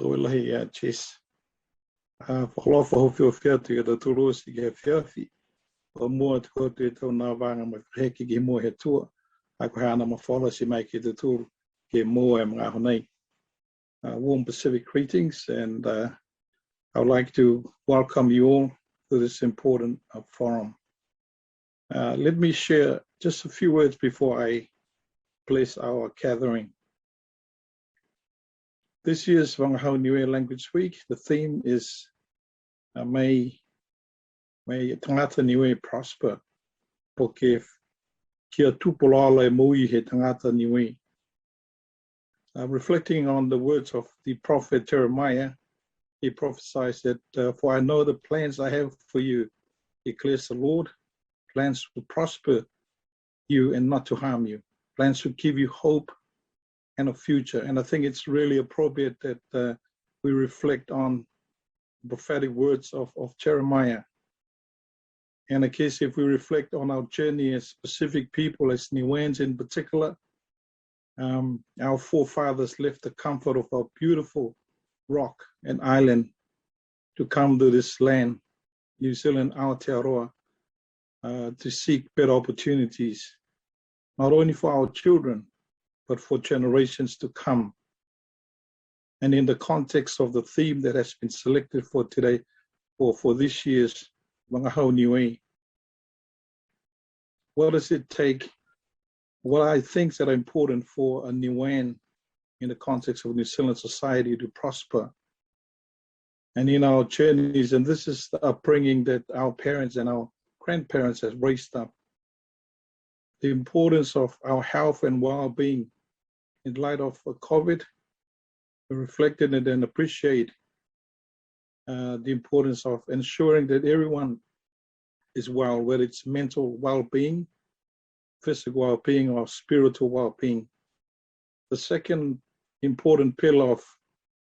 Wallahi ya chis. Whakalofa hofi o whiatu i da turusi ki he whiawhi. O mua te kote i tau nā wanga ma heki ki mua he tua. Ako hana ma whala si mai ki te turu ki mua e mga honei. Warm Pacific greetings, and I would like to welcome you all to this important forum. Let me share just a few words before I bless our gathering. This year's Vagahau Niue Language Week, the theme is May tangata niue prosper. Porque kia tupolala e mui he tangata niue. Reflecting on the words of the prophet Jeremiah, he prophesies that, for I know the plans I have for you, declares the Lord, plans to prosper you and not to harm you, plans to give you hope and a future. And I think it's really appropriate that we reflect on the prophetic words of Jeremiah. And in case if we reflect on our journey as specific people, as Niueans in particular, our forefathers left the comfort of our beautiful rock and island to come to this land, New Zealand, Aotearoa, to seek better opportunities, not only for our children, but for generations to come. And in the context of the theme that has been selected for today, or for this year's Vagahau Niue, what does it take? What I think that are important for a Niuean in the context of New Zealand society to prosper. And in our journeys, and this is the upbringing that our parents and our grandparents have raised up, the importance of our health and well-being in light of COVID, we reflected it and appreciate the importance of ensuring that everyone is well, whether it's mental well-being, physical well-being, or spiritual well-being. The second important pillar of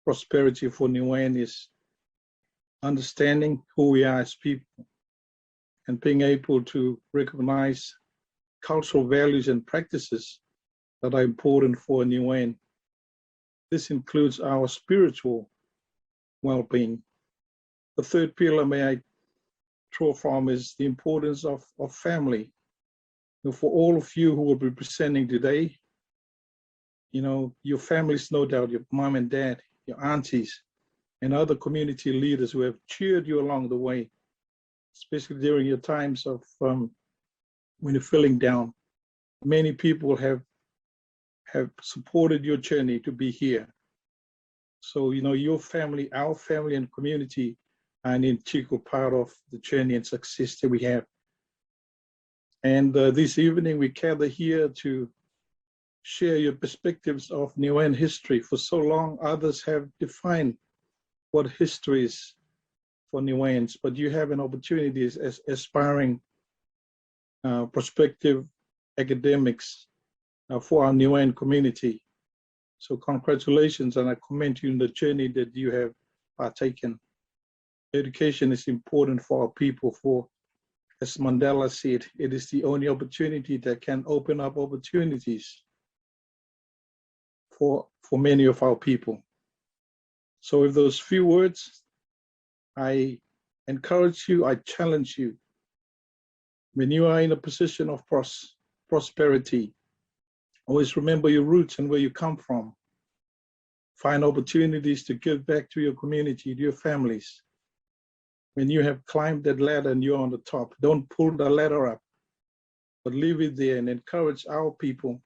prosperity for Niuean is understanding who we are as people and being able to recognize cultural values and practices that are important for a Niuean. This includes our spiritual well-being. The third pillar may I draw from is the importance of family. For all of you who will be presenting today, your families, no doubt, your mom and dad, your aunties, and other community leaders who have cheered you along the way, especially during your times of when you're feeling down. Many people have supported your journey to be here. So, your family, our family and community are an integral part of the journey and success that we have. And this evening we gather here to share your perspectives of Niuean history. For so long, others have defined what history is for Niueans, but you have an opportunity as aspiring prospective academics for our Niuean community. So congratulations, and I commend you in the journey that you have partaken. Education is important for our people, for as Mandela said, it is the only opportunity that can open up opportunities for many of our people. So with those few words, I encourage you, I challenge you. When you are in a position of prosperity, always remember your roots and where you come from. Find opportunities to give back to your community, to your families. When you have climbed that ladder and you're on the top, don't pull the ladder up, but leave it there and encourage our people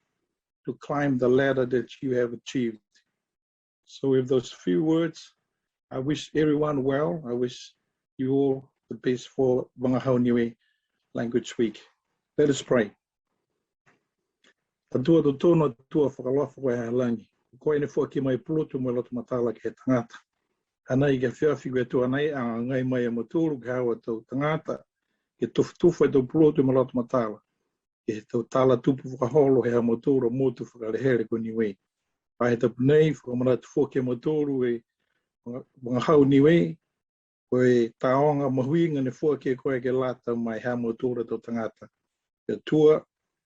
to climb the ladder that you have achieved. So with those few words, I wish everyone well. I wish you all the best for Vagahau Niue Language Week. Let us pray. Tatua totono tua whakalofa koe halangi. Koe ne fua ki mai pulutu mo lotu matala ki he tangata. Anai ke whiawhi koe tu anai a ngai mai a maturu ke hawa tau tangata. Ke tufu e tau pulutu mo lotu matala. Ke tau tala tupu whakaholo he ha maturu motu whakalehere ko Niue. Pahe tapu nei whakamanatu fua ke maturu e Vagahau Niue. Koe taonga mahuinga ne fua ke koe ke lata mai ha maturu tau tangata. Ke tua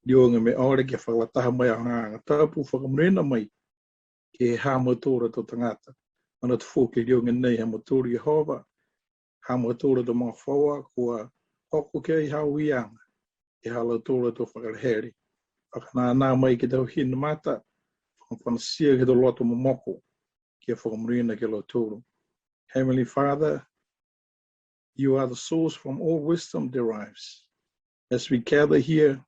Dionga me ore ke whakataha mai a hanga tapu whakamrena mai ke ha matora to tangata. Ana te fōke rio nei ha maturi Jehova, ha maturi te mawhaua kua hoko ke i hau ianga, i hala tōra tō whakareheri. Whakanā nā mai ki tau hina mata, whanasia ki tō loto momoko, kia whakamurina ke lo tōru. Heavenly Father, you are the source from all wisdom derives. As we gather here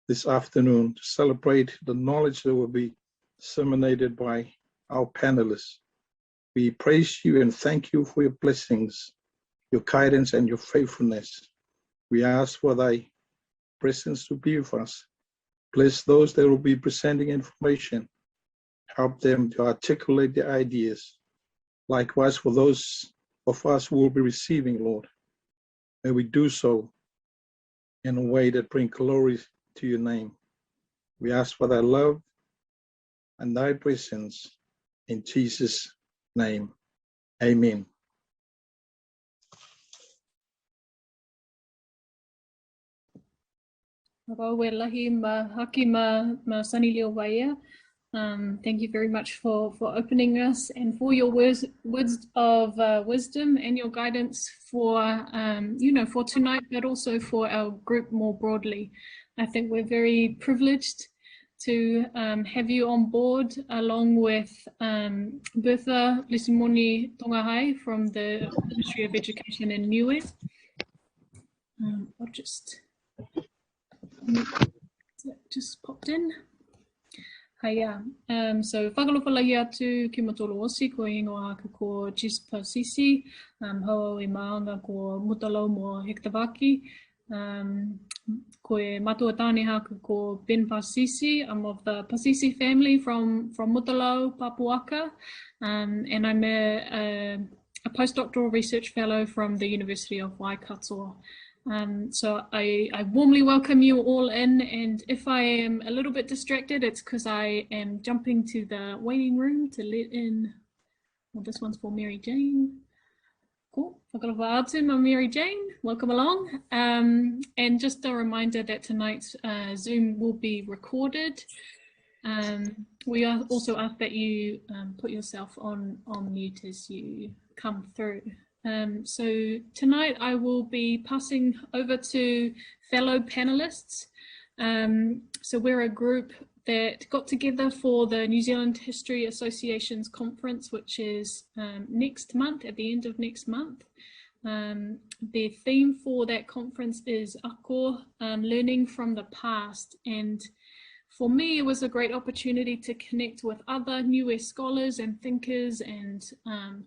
this afternoon to celebrate the knowledge that will be disseminated by our panelists, we praise you and thank you for your blessings, your guidance and your faithfulness. We ask for thy presence to be with us. Bless those that will be presenting information. Help them to articulate their ideas. Likewise, for those of us who will be receiving, Lord, may we do so in a way that brings glory to your name. We ask for thy love and thy presence in Jesus' name. Amen. Thank you very much for opening us and for your words of wisdom and your guidance for for tonight, but also for our group more broadly. I think we're very privileged to have you on board, along with Bertha Lisimoni Tongahai from the Ministry of Education in Niue. I'll just popped in. Hiya. So whakalopalahi atu ki matolo osi ko ingoa aka ko Jispa Sisi, hau I maanga ko Mutalo mo Hektavaki, ko e matua tāne haka ko Ben Pasisi. I'm of the Pasisi family from Mutalo, Papuaka, and I'm a postdoctoral research fellow from the University of Waikato. So I warmly welcome you all in, and if I am a little bit distracted, it's because I am jumping to the waiting room to let in, well, this one's for Mary Jane. Cool. Whakalofa atu, ma Mary Jane, welcome along. And just a reminder that tonight's Zoom will be recorded. We also ask that you put yourself on mute as you come through. So tonight I will be passing over to fellow panelists. So we're a group that got together for the New Zealand History Association's conference, which is next month, at the end of next month. The theme for that conference is Ako, learning from the past. And for me, it was a great opportunity to connect with other Niue scholars and thinkers and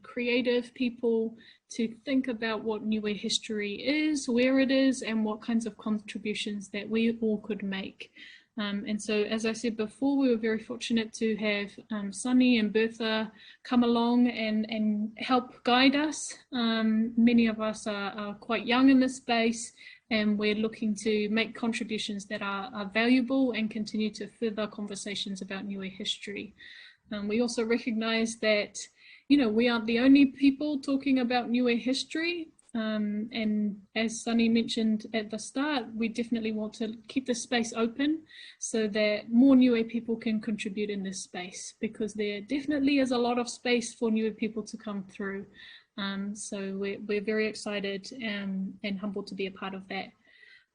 creative people to think about what Niue history is, where it is, and what kinds of contributions that we all could make. And so, as I said before, we were very fortunate to have Sunny and Bertha come along and help guide us. Many of us are quite young in this space, and we're looking to make contributions that are valuable and continue to further conversations about Niue history. We also recognize that, we aren't the only people talking about Niue history. And as Sunny mentioned at the start, we definitely want to keep the space open so that more Niue people can contribute in this space, because there definitely is a lot of space for Niue people to come through. So we're very excited and humbled to be a part of that.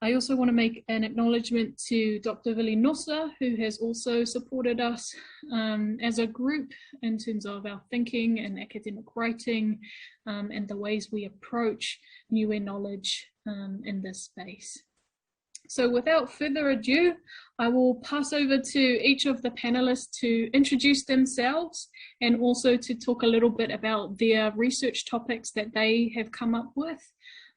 I also want to make an acknowledgement to Dr. Vili Nossa, who has also supported us as a group in terms of our thinking and academic writing and the ways we approach Niue knowledge in this space. So without further ado, I will pass over to each of the panelists to introduce themselves and also to talk a little bit about their research topics that they have come up with.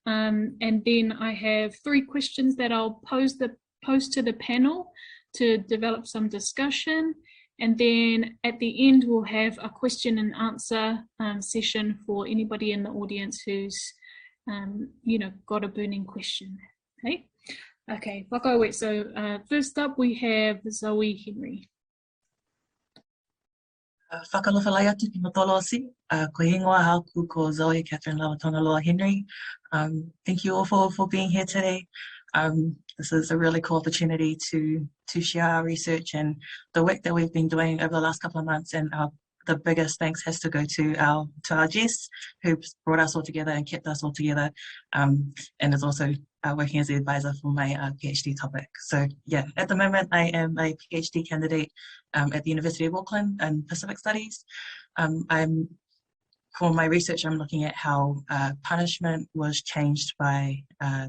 And then I have 3 questions that I'll pose to the panel to develop some discussion. And then at the end, we'll have a question and answer session for anybody in the audience who's, got a burning question. Okay, whakaue. So first up, we have Zoe Henry. Whakalofalai atu ki matolo osi, ko ingoa hauku ko Zoe Catherine Lauatongaloa Henry. Thank you all for being here today. This is a really cool opportunity to share our research and the work that we've been doing over the last couple of months and the biggest thanks has to go to our Jess, who brought us all together and kept us all together, and is also working as the advisor for my PhD topic. So yeah, at the moment I am a PhD candidate at the University of Auckland in Pacific Studies. For my research, I'm looking at how punishment was changed by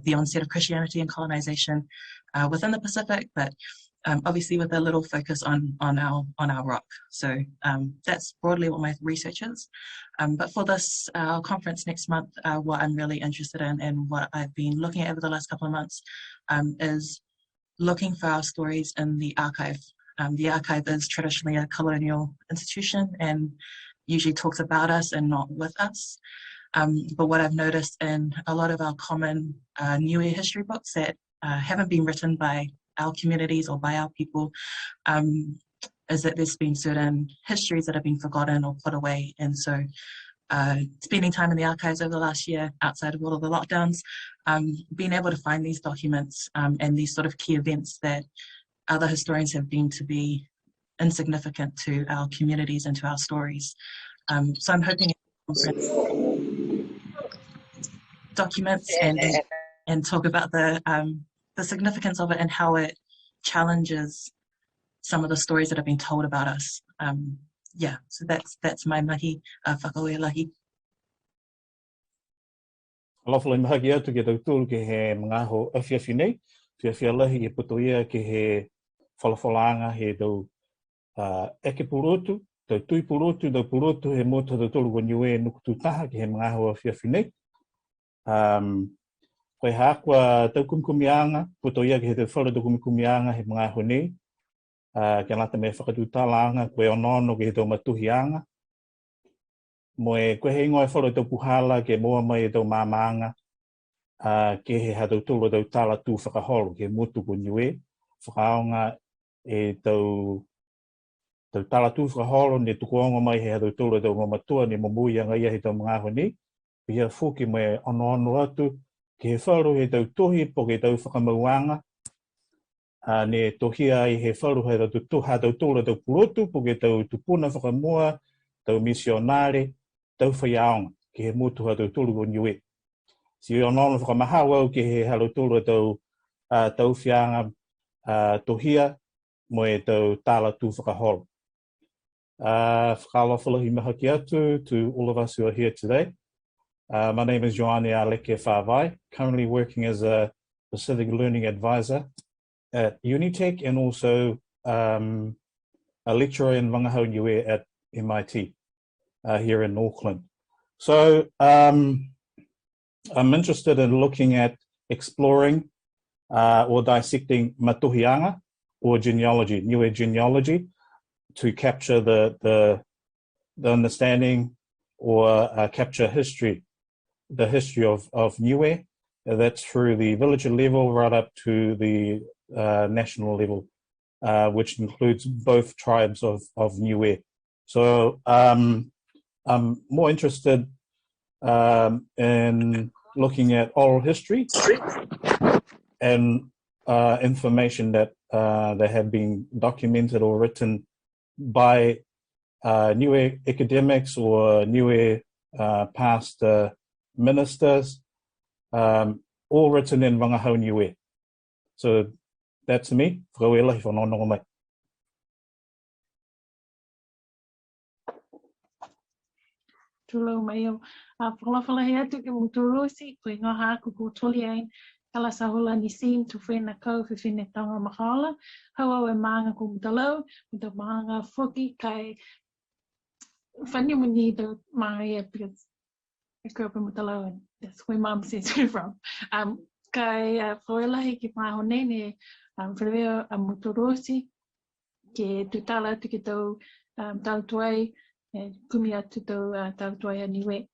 the onset of Christianity and colonization within the Pacific, but obviously with a little focus on our rock. So that's broadly what my research is. But for this conference next month, what I'm really interested in and what I've been looking at over the last couple of months is looking for our stories in the archive. The archive is traditionally a colonial institution and usually talks about us and not with us. But what I've noticed in a lot of our common Niue history books that haven't been written by our communities or by our people is that there's been certain histories that have been forgotten or put away. And so spending time in the archives over the last year, outside of all of the lockdowns, being able to find these documents and these sort of key events that other historians have deemed to be insignificant to our communities and to our stories. So I'm hoping documents and talk about the significance of it and how it challenges some of the stories that have been told about us. Yeah, so that's my mahi whakawelahi. Lawfully mahagi atu ke tautulu ke he mga ho awhiawhi nei, whiawhia lahi e puto ia ke he whalawhalaanga he tau eke purotu, tau tui purotu, tau purotu he mōta tautulu ko Niue nukutu taha ke he mga ho awhiawhi nei. Koe haakua tau kumikumianga, puto ia ke he tau whara tau kumikumianga he mga ho nei. Ke lata me whakatutalaanga, koe onono ke he tau matuhianga. Mo e koe he ingoe whara tau puhala ke moa mai e tau māmaanga, ke he hatau tūra tau tala tū whakahoro ke mutu ko Niue. Whakaonga e tau tala tū whakahoro ne tukuonga mai he hatau tūra tau ngamatua ne mamuianga ia he tau mga ho nei. Pia fuki me ono atu ke he wharu he tau tohi po ke tau whakamauanga. Ne tohia i he wharu he tau tūra tau purotu po ke tau tupuna whakamua, tau misionare, tau whaiaonga ke he mutu ha tau tūra ko Niue. Si ono whakamahau au ke he halo tūra tau whianga tohia mo e tau tala tū whakahoro. Whakalawhalahi mahaki atu to all of us who are here today. My name is Joanne Aleke Faahi, currently working as a Pacific Learning Advisor at Unitec and also a lecturer in Vagahau Niue at MIT here in Auckland. So I'm interested in looking at exploring or dissecting matuhianga or genealogy, Niue genealogy, to capture the understanding or capture history, the history of Niue. That's through the villager level right up to the national level, which includes both tribes of Niue. So I'm more interested in looking at oral history and information that have been documented or written by Niue academics or Niue past ministers, all written in Vagahau Niue. So that's me. Whakawelahi whanononga mai. Tūlau mai au. Whakalawhalahi atu ke muturosi, koe ngaha kuku toli ain, kala sahula ni sim tu whena kau whiwhine tanga makaala, hawa e maanga ko mutalau, muta maanga whoki kai whanimungi the maanga ia because I grew up in Mutalau and that's where mum says we're from. Kai whawelahi ki maho nene, wheweo a mutorosi, ke tutala atu ki tau tautuai, kumi atu tau tautuai a Niue.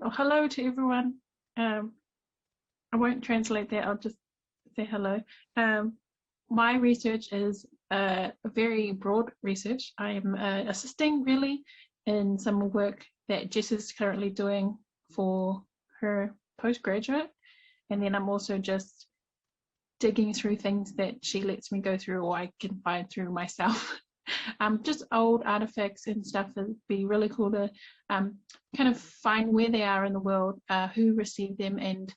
Hello to everyone. I won't translate that, I'll just say hello. My research is a very broad research. I am assisting really in some work that Jess is currently doing for her postgraduate. And then I'm also just digging through things that she lets me go through or I can find through myself. just old artifacts and stuff. It'd be really cool to kind of find where they are in the world, who received them, and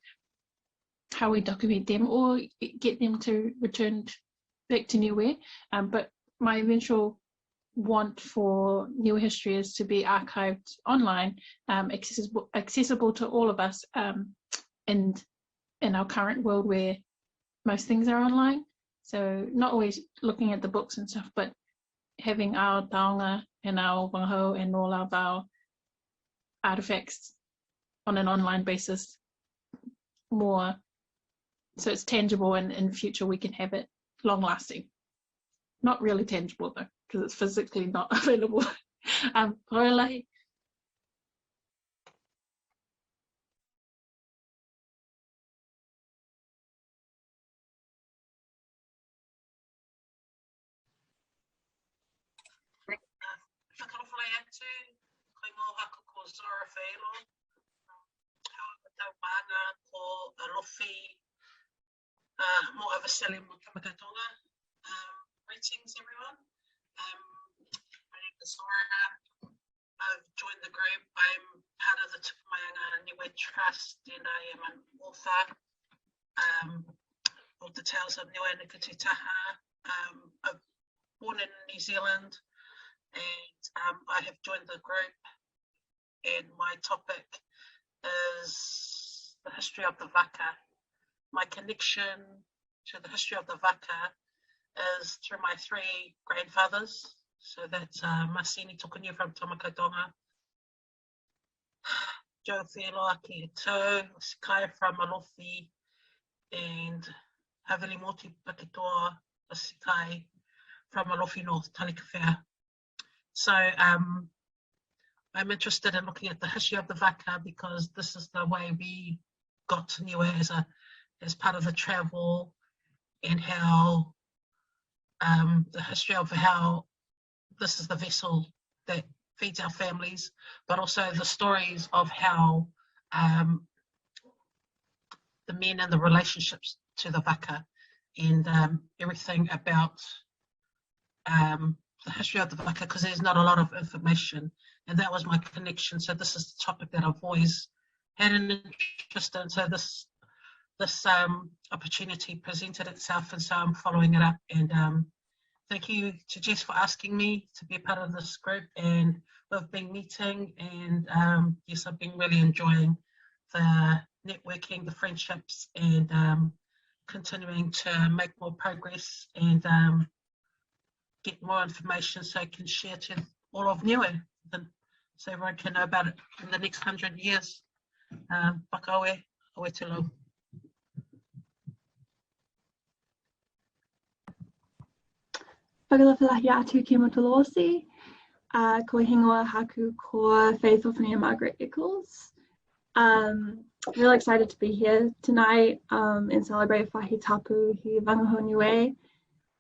how we document them or get them to return back to Niue. But my eventual want for Niue history is to be archived online, accessible to all of us, in our current world where most things are online. So not always looking at the books and stuff, but having our taonga and our Vagahau and all of our artifacts on an online basis more, so it's tangible, and in future we can have it long lasting. Not really tangible though, because it's physically not available. Koelahi. Whakalawhalai atu, koe ngō hako ko Zora Whaelo, hawa tau mana ko Alofi, mo Avaseli mo Tamakatonga. Greetings everyone. My name is Zora. I've joined the group. I'm part of the Tupumayanga Niue Trust, and I am an author of the Tales of Niue Nikatutaha. I'm born in New Zealand, and I have joined the group, and my topic is the history of the Vaka. My connection to the history of the Vaka is through my three grandfathers. So that's Masini Tokoniu from Tamakatonga, Joe Wheeloa ki Tau, Sikai from Alofi, and Havili Moti Pakitoa Sikai from Alofi North, Tanikawhea. So I'm interested in looking at the history of the Vaka, because this is the way we got to Niue as part of the travel, and how the history of how this is the vessel that feeds our families, but also the stories of how the men and the relationships to the Vaka, and everything about the history of the Vaka, because there's not a lot of information, and that was my connection. So this is the topic that I've always had an interest in. So this opportunity presented itself, and so I'm following it up. And thank you to Jess for asking me to be a part of this group, and we've been meeting, and yes, I've been really enjoying the networking, the friendships, and continuing to make more progress, and get more information so I can share to all of Niue, so everyone can know about it in the next 100 years. Whakaue, awe te lau. Whakalawhalahi atu ki Motolosi, ko hingoa haku ko Faithful Whanea Margaret Eccles. Really excited to be here tonight and celebrate Faahi Tapu hi Vagahau Niue.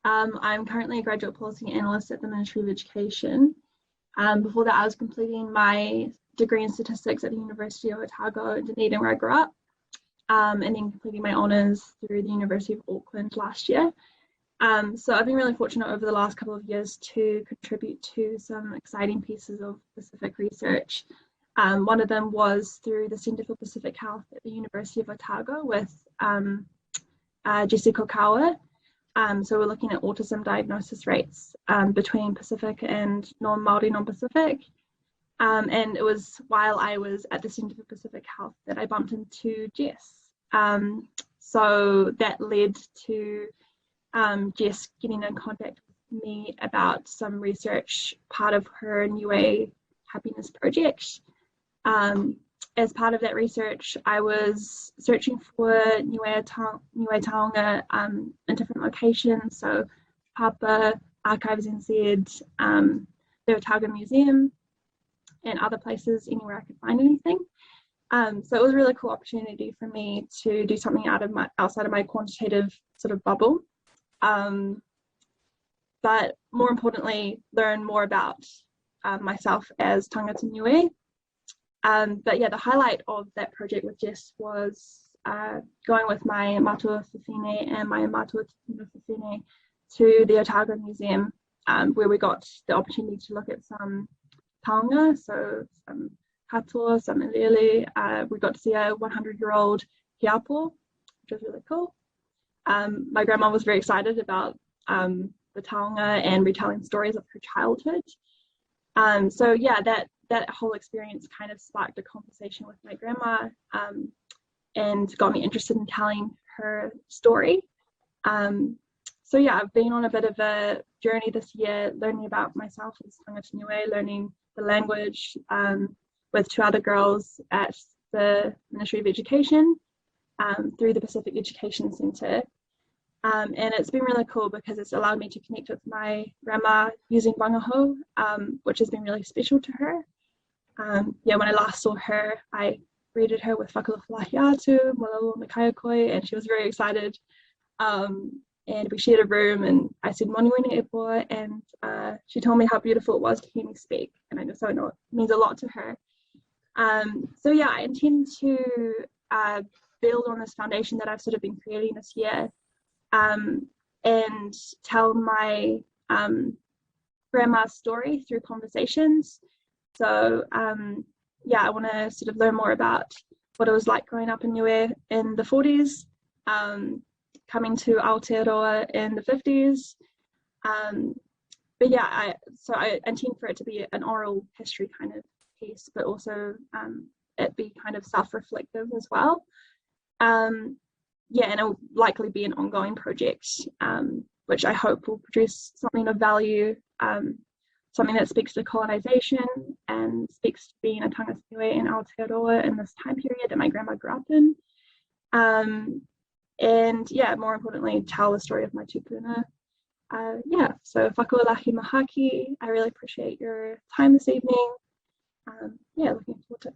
I'm currently a graduate policy analyst at the Ministry of Education. Before that, I was completing my degree in statistics at the University of Otago, Dunedin, where I grew up, and then completing my honours through the University of Auckland last year. So I've been really fortunate over the last couple of years to contribute to some exciting pieces of Pacific research. One of them was through the Centre for Pacific Health at the University of Otago with Jesse Kokawa. So we're looking at autism diagnosis rates between Pacific and non-Māori, non-Pacific. And it was while I was at the Centre for Pacific Health that I bumped into Jess. So that led to Jess getting in contact with me about some research, part of her Niue Happiness Project. As part of that research, I was searching for Niue taonga in different locations, so Papa, Archives NZ, the Otago Museum, and other places, anywhere I could find anything. So it was a really cool opportunity for me to do something outside of my quantitative sort of bubble, but more importantly, learn more about myself as tangata Niue. But yeah, the highlight of that project with Jess was going with my Matua Whiwhine and my Matua Whiwhine to the Otago Museum where we got the opportunity to look at some taonga, so some katoa, some ilele. We got to see a 100-year-old hiapo, which was really cool. My grandma was very excited about the taonga and retelling stories of her childhood. So yeah, that whole experience kind of sparked a conversation with my grandma and got me interested in telling her story. So yeah, I've been on a bit of a journey this year, learning about myself as tangata Niue, learning the language with 2 other girls at the Ministry of Education through the Pacific Education Centre. And it's been really cool because it's allowed me to connect with my grandma using Vagahau, which has been really special to her. Yeah, when I last saw her, I greeted her with whakalofalahi atu, mololo makaiakoi, and she was very excited. And we shared a room, and I said moni wini epo, and she told me how beautiful it was to hear me speak, and I just so know it means a lot to her. So yeah, I intend to build on this foundation that I've sort of been creating this year, and tell my grandma's story through conversations. So yeah, I want to sort of learn more about what it was like growing up in Niue in the 40s, coming to Aotearoa in the 50s. But yeah, I intend for it to be an oral history kind of piece, but also it be kind of self-reflective as well. Yeah, and it'll likely be an ongoing project, which I hope will produce something of value, something that speaks to colonisation and speaks to being a tangata Niue in Aotearoa in this time period that my grandma grew up in. And yeah, more importantly, tell the story of my tupuna. Yeah, so whakaolahi mahaki. I really appreciate your time this evening. Yeah, looking forward to it.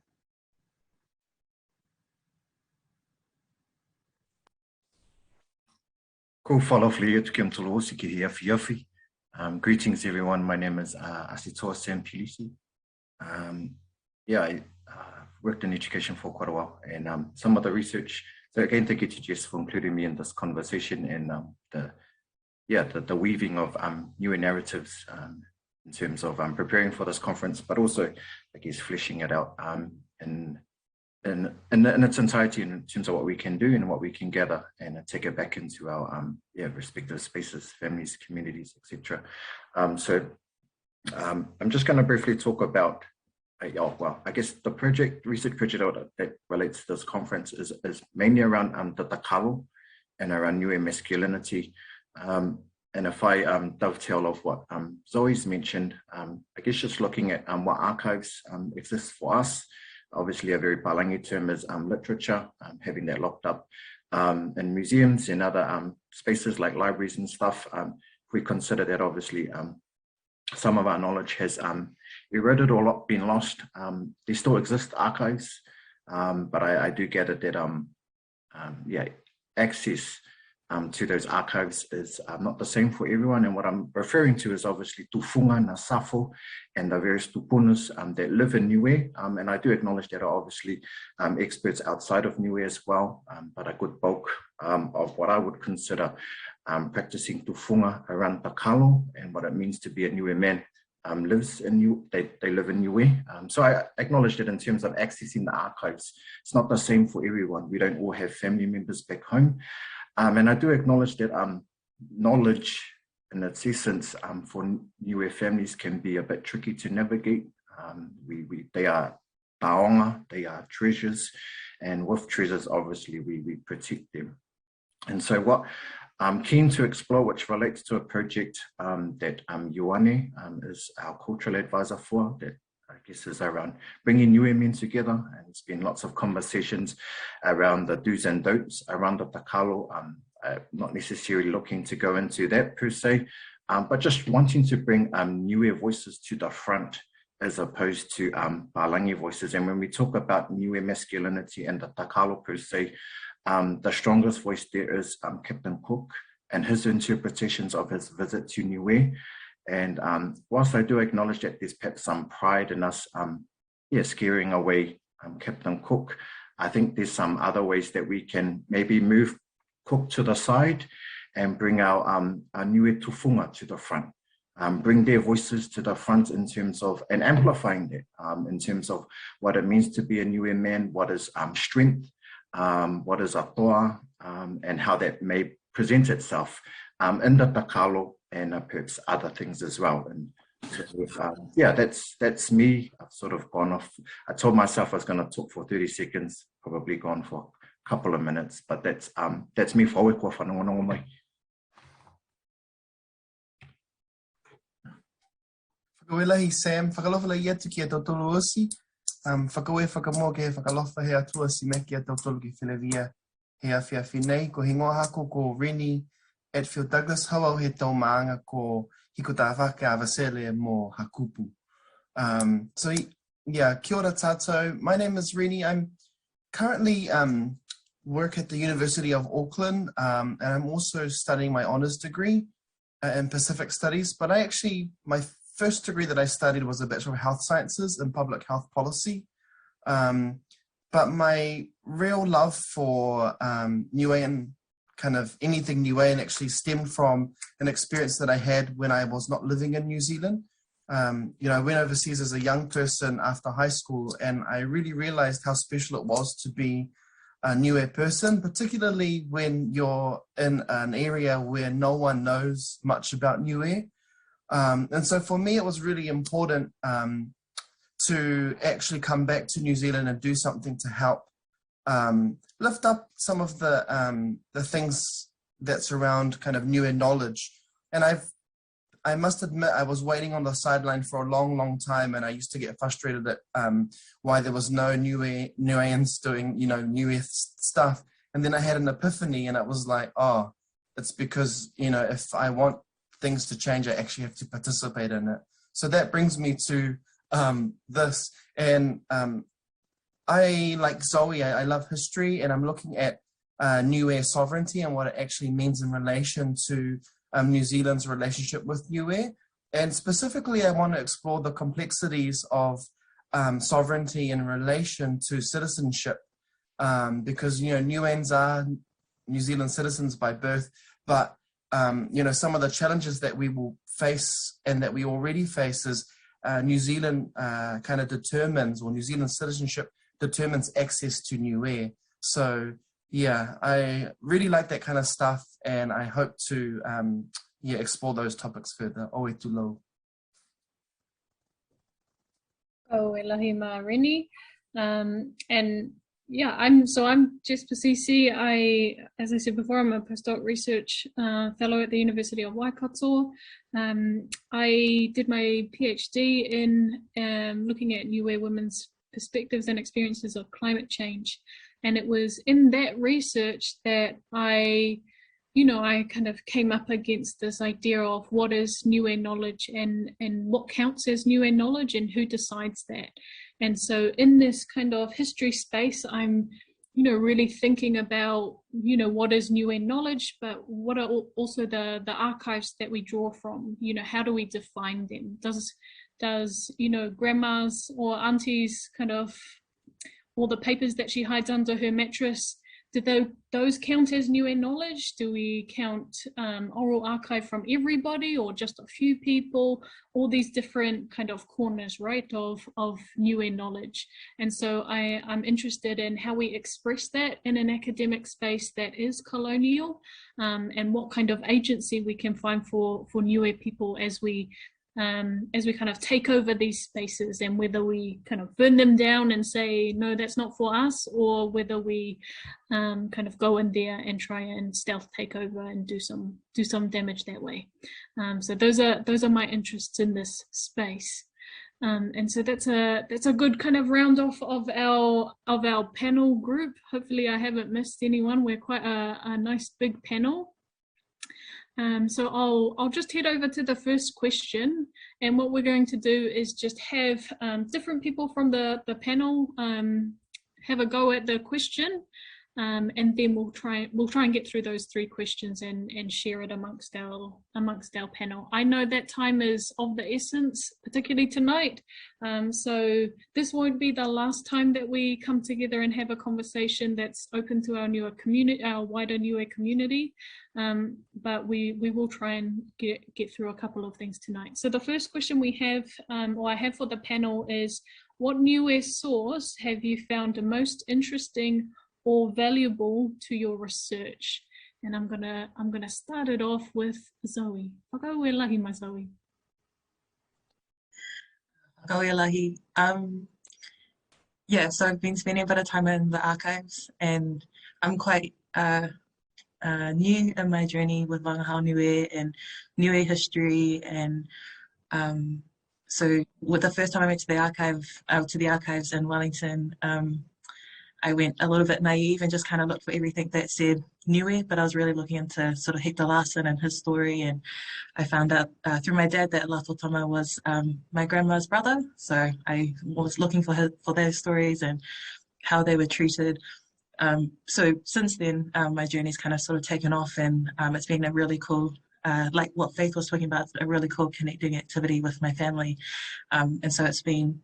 Ko whalawhali atu ki Mtolosi ki he awhi awhi. Greetings everyone, my name is Asitoa Sampilisi. Yeah, I worked in education for quite a while, and some of the research, so again thank you to Jess for including me in this conversation, and the weaving of Niue narratives in terms of preparing for this conference, but also I guess fleshing it out in its entirety in terms of what we can do and what we can gather and take it back into our respective spaces, families, communities, etc. So I'm just going to briefly talk about I guess the research project that relates to this conference is mainly around the takalo and around Niue masculinity. And if I dovetail off what Zoe's mentioned, I guess just looking at what archives exist for us. Obviously, a very palangi term is literature, having that locked up in museums and other spaces like libraries and stuff. If we consider that, obviously, some of our knowledge has eroded or been lost. There still exist archives, but I do gather that access to those archives is not the same for everyone. And what I'm referring to is obviously tufunga, na safo, and the various tupunas that live in Niue. And I do acknowledge that are obviously experts outside of Niue as well, but a good bulk of what I would consider practicing tufunga around takalo and what it means to be a Niue man lives in Niue. They live in Niue. So I acknowledge that in terms of accessing the archives, it's not the same for everyone. We don't all have family members back home. And I do acknowledge that knowledge in its essence for Niue families can be a bit tricky to navigate. They are taonga, they are treasures, and with treasures, obviously, we protect them. And so what I'm keen to explore, which relates to a project that Ioane is our cultural advisor for, that I guess is around bringing Niue men together, and there's been lots of conversations around the do's and don'ts around the takalo. Not necessarily looking to go into that per se, but just wanting to bring Niue voices to the front as opposed to palangi voices. And when we talk about Niue masculinity and the takalo per se, the strongest voice there is Captain Cook and his interpretations of his visit to Niue. And whilst I do acknowledge that there's perhaps some pride in us scaring away Captain Cook, I think there's some other ways that we can maybe move Cook to the side and bring our Niue tufunga to the front. bring their voices to the front in terms of, and amplifying that in terms of what it means to be a Niue man, what is strength, what is atoa, and how that may present itself in the takalo and perhaps other things as well. And so, yeah, that's me. I've sort of gone off. I told myself I was going to talk for 30 seconds, probably gone for a couple of minutes, but that's me. Whaue kua whanonga mai. Whakawelahi Sam, whakalofa la ia tu ki a tautolo osi. Whakawe whakamoa ke he whakalofa he atua si me ki a tautolo ki whenevia he awhiawhi nei. Ko hingoa hako ko Rennie Atfield Douglas hawau he tau maanga ko hiko tā whake a Vasile mo hakupu. So yeah, kia ora tātou. My name is Rennie. I'm currently work at the University of Auckland, and I'm also studying my honours degree in Pacific Studies. But my first degree that I studied was a Bachelor of Health Sciences in Public Health Policy. But my real love for Niue and kind of anything Niuean actually stemmed from an experience that I had when I was not living in New Zealand. I went overseas as a young person after high school, and I really realized how special it was to be a Niue person, particularly when you're in an area where no one knows much about Niue. And so for me, it was really important to actually come back to New Zealand and do something to help lift up some of the things that surround kind of Niue knowledge. And I must admit, I was waiting on the sideline for a long, long time, and I used to get frustrated at why there was no Niueans doing, Niue stuff. And then I had an epiphany, and it was like, oh, it's because, if I want things to change, I actually have to participate in it. So that brings me to this. And I, like Zoe, I love history, and I'm looking at Niue sovereignty and what it actually means in relation to New Zealand's relationship with Niue. And specifically, I want to explore the complexities of sovereignty in relation to citizenship, because, Niueans are New Zealand citizens by birth, but some of the challenges that we will face and that we already face is New Zealand kind of determines, or New Zealand citizenship determines access to Niue. So yeah, I really like that kind of stuff, and I hope to explore those topics further. Oe tu lau. Oh, elahi ma Rennie. And yeah, I'm Jess Pasisi. As I said before, I'm a postdoc research fellow at the University of Waikato. I did my PhD in looking at Niue women's perspectives and experiences of climate change. And it was in that research that I kind of came up against this idea of what is Niue knowledge and what counts as Niue knowledge and who decides that. And so in this kind of history space, I'm, really thinking about, what is Niue knowledge, but what are also the archives that we draw from, how do we define them? Does grandma's or auntie's kind of, all the papers that she hides under her mattress, do those count as Niue knowledge? Do we count oral archive from everybody or just a few people? All these different kind of corners, right, of Niue knowledge. And so I'm interested in how we express that in an academic space that is colonial, and what kind of agency we can find for Niue people as we kind of take over these spaces, and whether we kind of burn them down and say, no, that's not for us, or whether we kind of go in there and try and stealth take over and do some damage that way. So those are my interests in this space. And so that's a good kind of round off of our panel group. Hopefully I haven't missed anyone. We're quite a nice big panel. So I'll just head over to the first question, and what we're going to do is just have different people from the panel have a go at the question, and then we'll try and get through those 3 questions and share it amongst our panel. I know that time is of the essence, particularly tonight. So this won't be the last time that we come together and have a conversation that's open to our Niue community, our wider Niue community. But we will try and get through a couple of things tonight. So the first question we have, or I have for the panel, is what Niue source have you found the most interesting or valuable to your research? And I'm gonna start it off with Zoe. Whakau e lahi, my Zoe. Whakau e lahi. Yeah, so I've been spending a bit of time in the archives, and I'm quite new in my journey with Vagahau Niue and Niue history, and so with the first time I went to the archives in Wellington, I went a little bit naive and just kind of looked for everything that said Niue, but I was really looking into sort of Hector Larsen and his story, and I found out through my dad that Latotama was my grandma's brother, so I was looking for their stories and how they were treated. So since then, my journey's kind of sort of taken off, and it's been a really cool, like what Faith was talking about, a really cool connecting activity with my family. And so it's been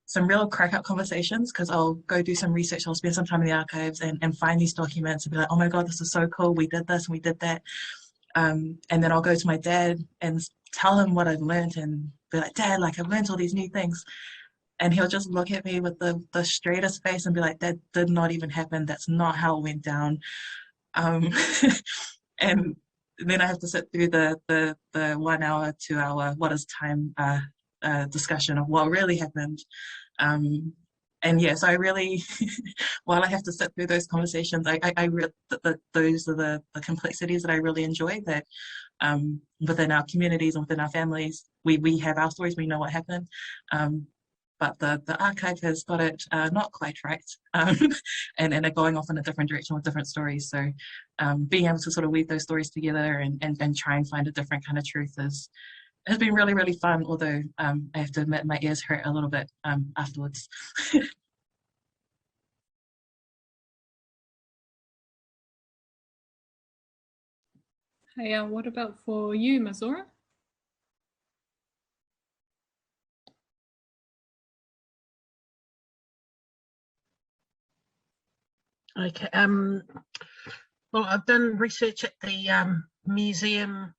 some real crack up conversations, because I'll go do some research, I'll spend some time in the archives and find these documents and be like, oh my God, this is so cool, we did this and we did that. And then I'll go to my dad and tell him what I've learned and be like, Dad, like I've learned all these new things. And he'll just look at me with the straightest face and be like, that did not even happen. That's not how it went down. And then I have to sit through the 1 hour, 2 hour, what is time discussion of what really happened. And yeah, so I really, while I have to sit through those conversations, those are the complexities that I really enjoy, that within our communities and within our families, we have our stories, we know what happened. But the archive has got it not quite right, and are going off in a different direction with different stories. So being able to sort of weave those stories together and try and find a different kind of truth has been really, really fun, although I have to admit my ears hurt a little bit afterwards. Hey, what about for you, Mazora? Okay. Well, I've done research at the museum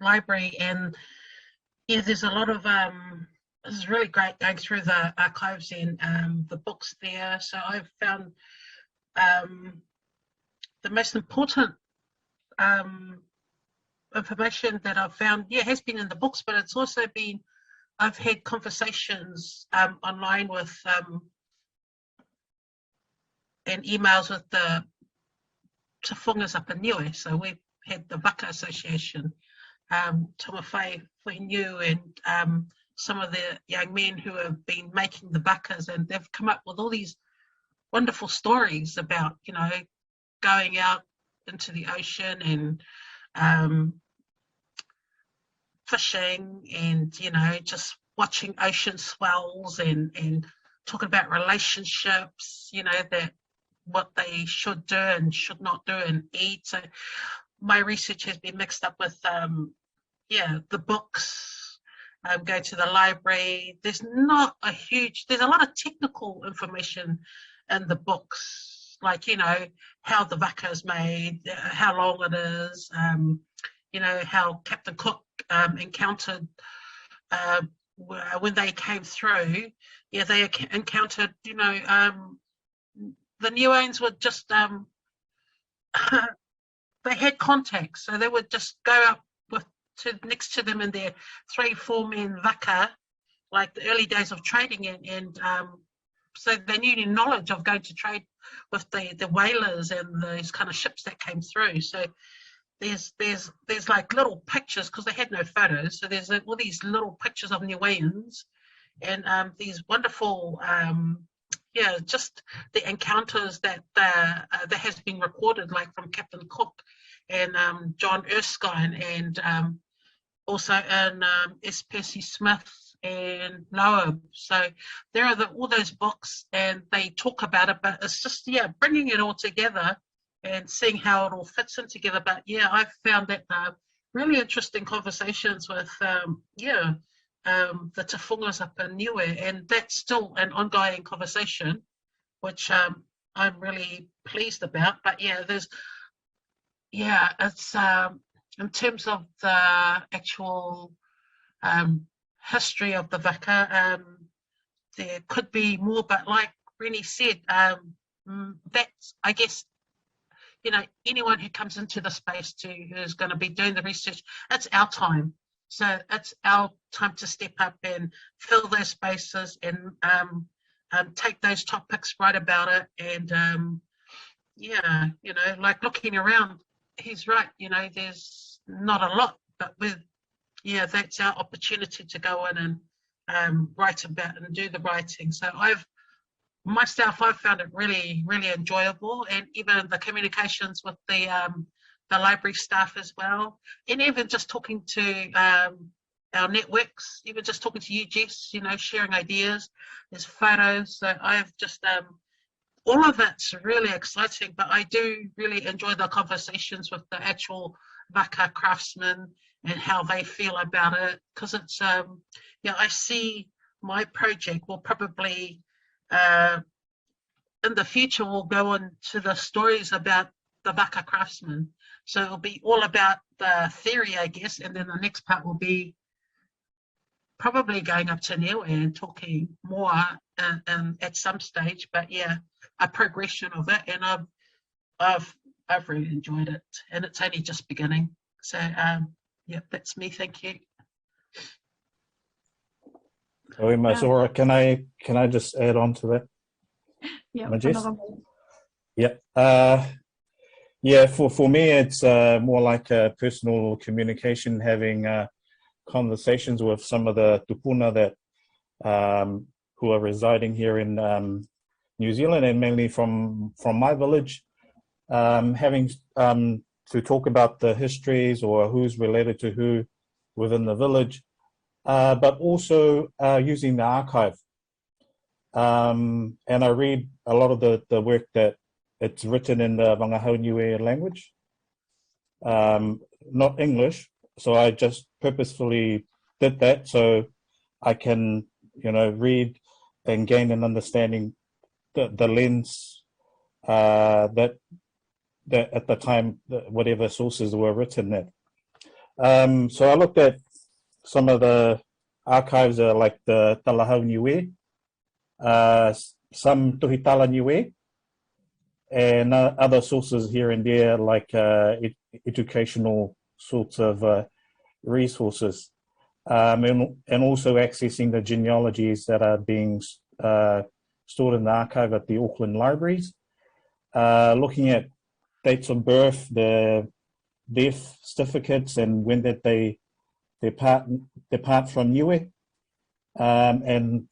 library, and yeah, there's a lot of this is really great going through the archives and the books there. So I've found the most important information that I've found, yeah, has been in the books, but it's also been, I've had conversations online with and emails with the tafungas up in Niue. So we've had the Waka Association, Tomawhai Whenyu, and some of the young men who have been making the bakas, and they've come up with all these wonderful stories about, you know, going out into the ocean and fishing, and, you know, just watching ocean swells and talking about relationships, you know, that what they should do and should not do and eat. So my research has been mixed up with yeah, the books. Go to the library. There's not a huge, there's a lot of technical information in the books, like, you know, how the waka is made, how long it is, you know, how Captain Cook encountered when they came through. Yeah, they encountered, you know, the Niueans would just, they had contacts, so they would just go up next to them in their 3-4 men waka, like the early days of trading, and so they knew the knowledge of going to trade with the whalers and those kind of ships that came through. So there's like little pictures, because they had no photos, so there's all these little pictures of Niueans, and these wonderful yeah, just the encounters that has been recorded, like from Captain Cook and John Erskine, and also in S. Percy Smith and Noam. So there are all those books, and they talk about it, but it's just, yeah, bringing it all together and seeing how it all fits in together. But yeah, I've found that really interesting conversations with, the tafungas up in Niue, and that's still an ongoing conversation, which I'm really pleased about. But yeah, it's in terms of the actual history of the Vaka, there could be more, but like Rennie said, that's, I guess, anyone who comes into the space who's going to be doing the research, it's our time. So it's our time to step up and fill those spaces and take those topics, write about it. And like looking around, he's right, there's not a lot, but that's our opportunity to go in and write about it and do the writing. So I've found it really, really enjoyable, and even the communications with the library staff as well, and even just talking to our networks, even just talking to you, Jess, sharing ideas. There's photos, so I've just all of it's really exciting, but I do really enjoy the conversations with the actual Vaka craftsmen and how they feel about it, because it's I see my project will probably in the future will go into the stories about the Vaka craftsmen. So it'll be all about the theory, I guess, and then the next part will be probably going up to Niue and talking more at some stage. But yeah, a progression of it, and I've really enjoyed it, and it's only just beginning. So that's me. Thank you. Zora, can I just add on to that? Yeah, for me, it's more like a personal communication, having conversations with some of the tupuna that who are residing here in New Zealand, and mainly from my village, having to talk about the histories or who's related to who within the village, but also using the archive. And I read a lot of the work that it's written in the Vagahau Niue language, not English. So I just purposefully did that so I can, read and gain an understanding the lens that at the time, whatever sources were written at. So I looked at some of the archives, like the Talahau Niue, some Tuhitala Niue, and other sources here and there, like educational sorts of resources, and also accessing the genealogies that are being stored in the archive at the Auckland libraries, looking at dates of birth, the death certificates, and when did they depart from Niue, and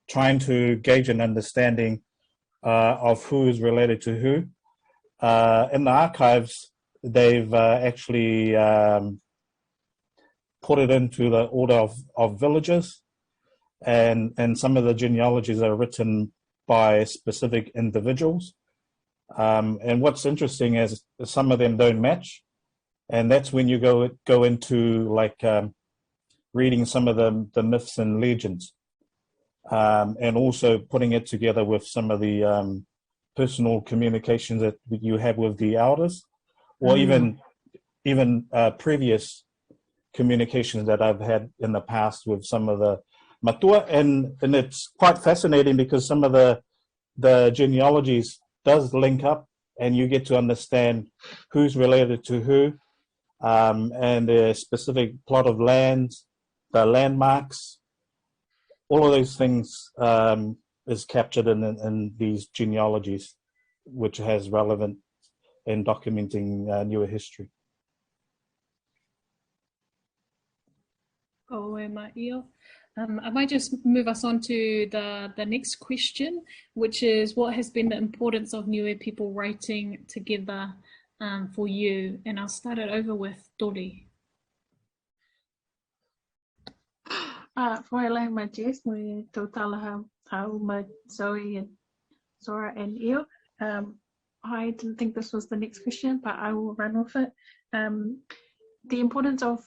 trying to gauge an understanding of who is related to who. In the archives, they've actually put it into the order of villages, and some of the genealogies are written by specific individuals. And what's interesting is some of them don't match, and that's when you go into like reading some of the myths and legends, and also putting it together with some of the personal communications that you have with the elders, or even previous communications that I've had in the past with some of the matua, and it's quite fascinating because some of the genealogies does link up, and you get to understand who's related to who, and the specific plot of lands, the landmarks, all of those things is captured in these genealogies, which has relevant in documenting Niue history. I might just move us on to the next question, which is, what has been the importance of Niue people writing together for you? And I'll start it over with Dori. Whaile ma Jess, me tautala hau ma Zoe and Zora and Eo. I didn't think this was the next question, but I will run with it. The importance of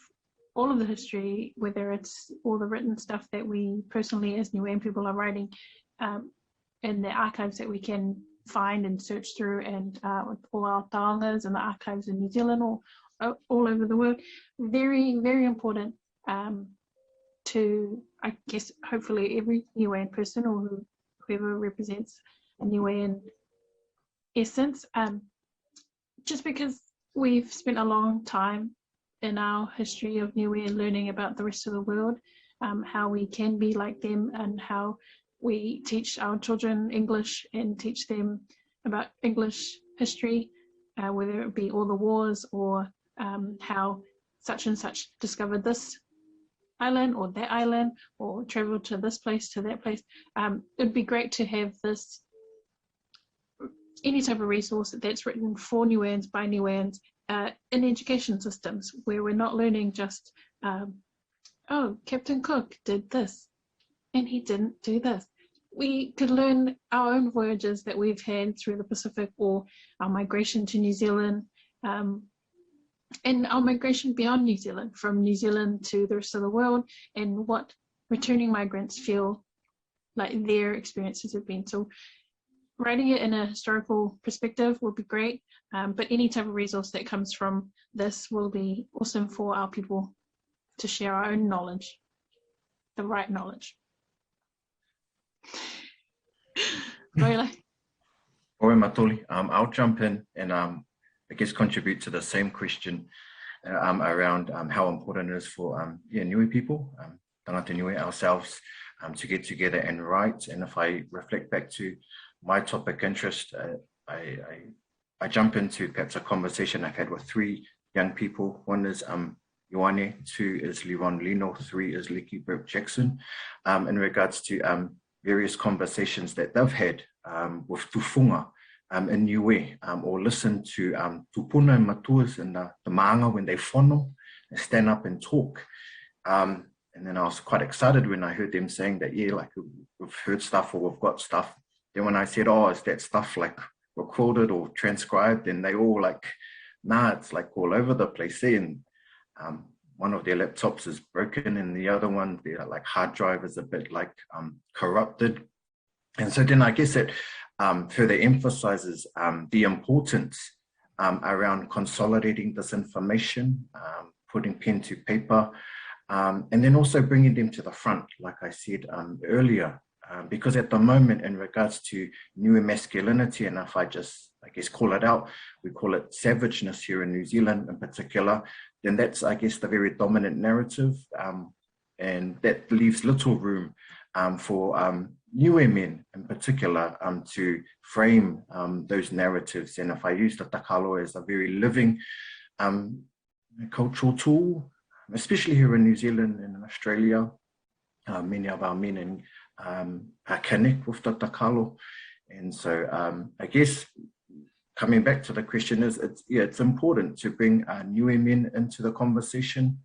all of the history, whether it's all the written stuff that we personally as Niue people are writing, and the archives that we can find and search through, and with all our taongas and the archives in New Zealand or all over the world, very, very important to, I guess, hopefully every Niuean person or whoever represents a Niuean essence, just because we've spent a long time in our history of Niue learning about the rest of the world, how we can be like them, and how we teach our children English and teach them about English history, whether it be all the wars or how such and such discovered this island or that island or traveled to this place to that place. It'd be great to have this, any type of resource that's written for Niueans by Niueans in education systems, where we're not learning just, oh, Captain Cook did this and he didn't do this. We could learn our own voyages that we've had through the Pacific, or our migration to New Zealand, and our migration beyond New Zealand, from New Zealand to the rest of the world, and what returning migrants feel like their experiences have been. So writing it in a historical perspective would be great, but any type of resource that comes from this will be awesome for our people to share our own knowledge, the right knowledge. Roila. Oi Matoli, I'll jump in and I guess contribute to the same question around how important it is for Niue people, tangata Niue ourselves, to get together and write. And if I reflect back to my topic interest, I jump into perhaps a conversation I've had with 3 young people. One is Ioane, 2 is Liron Lino, 3 is Licky Burke Jackson, in regards to various conversations that they've had with tufunga in Niue, or listen to tupuna and matuas and the maanga when they whono, they stand up and talk. And then I was quite excited when I heard them saying that, yeah, like we've heard stuff or we've got stuff. Then when I said, oh, is that stuff like recorded or transcribed? And they all like, nah, it's like all over the place. And one of their laptops is broken and the other one, their like hard drive is a bit like corrupted. And so then I guess it further emphasizes the importance around consolidating this information, putting pen to paper, and then also bringing them to the front, like I said earlier, because at the moment in regards to Niue masculinity, and if I just, I guess, call it out, we call it savageness here in New Zealand in particular, then that's, I guess, the very dominant narrative, and that leaves little room for Niue men in particular to frame those narratives. And if I use the takalo as a very living cultural tool, especially here in New Zealand and in Australia, many of our men connect with the takalo. And so I guess coming back to the question is, it's important to bring Niue men into the conversation,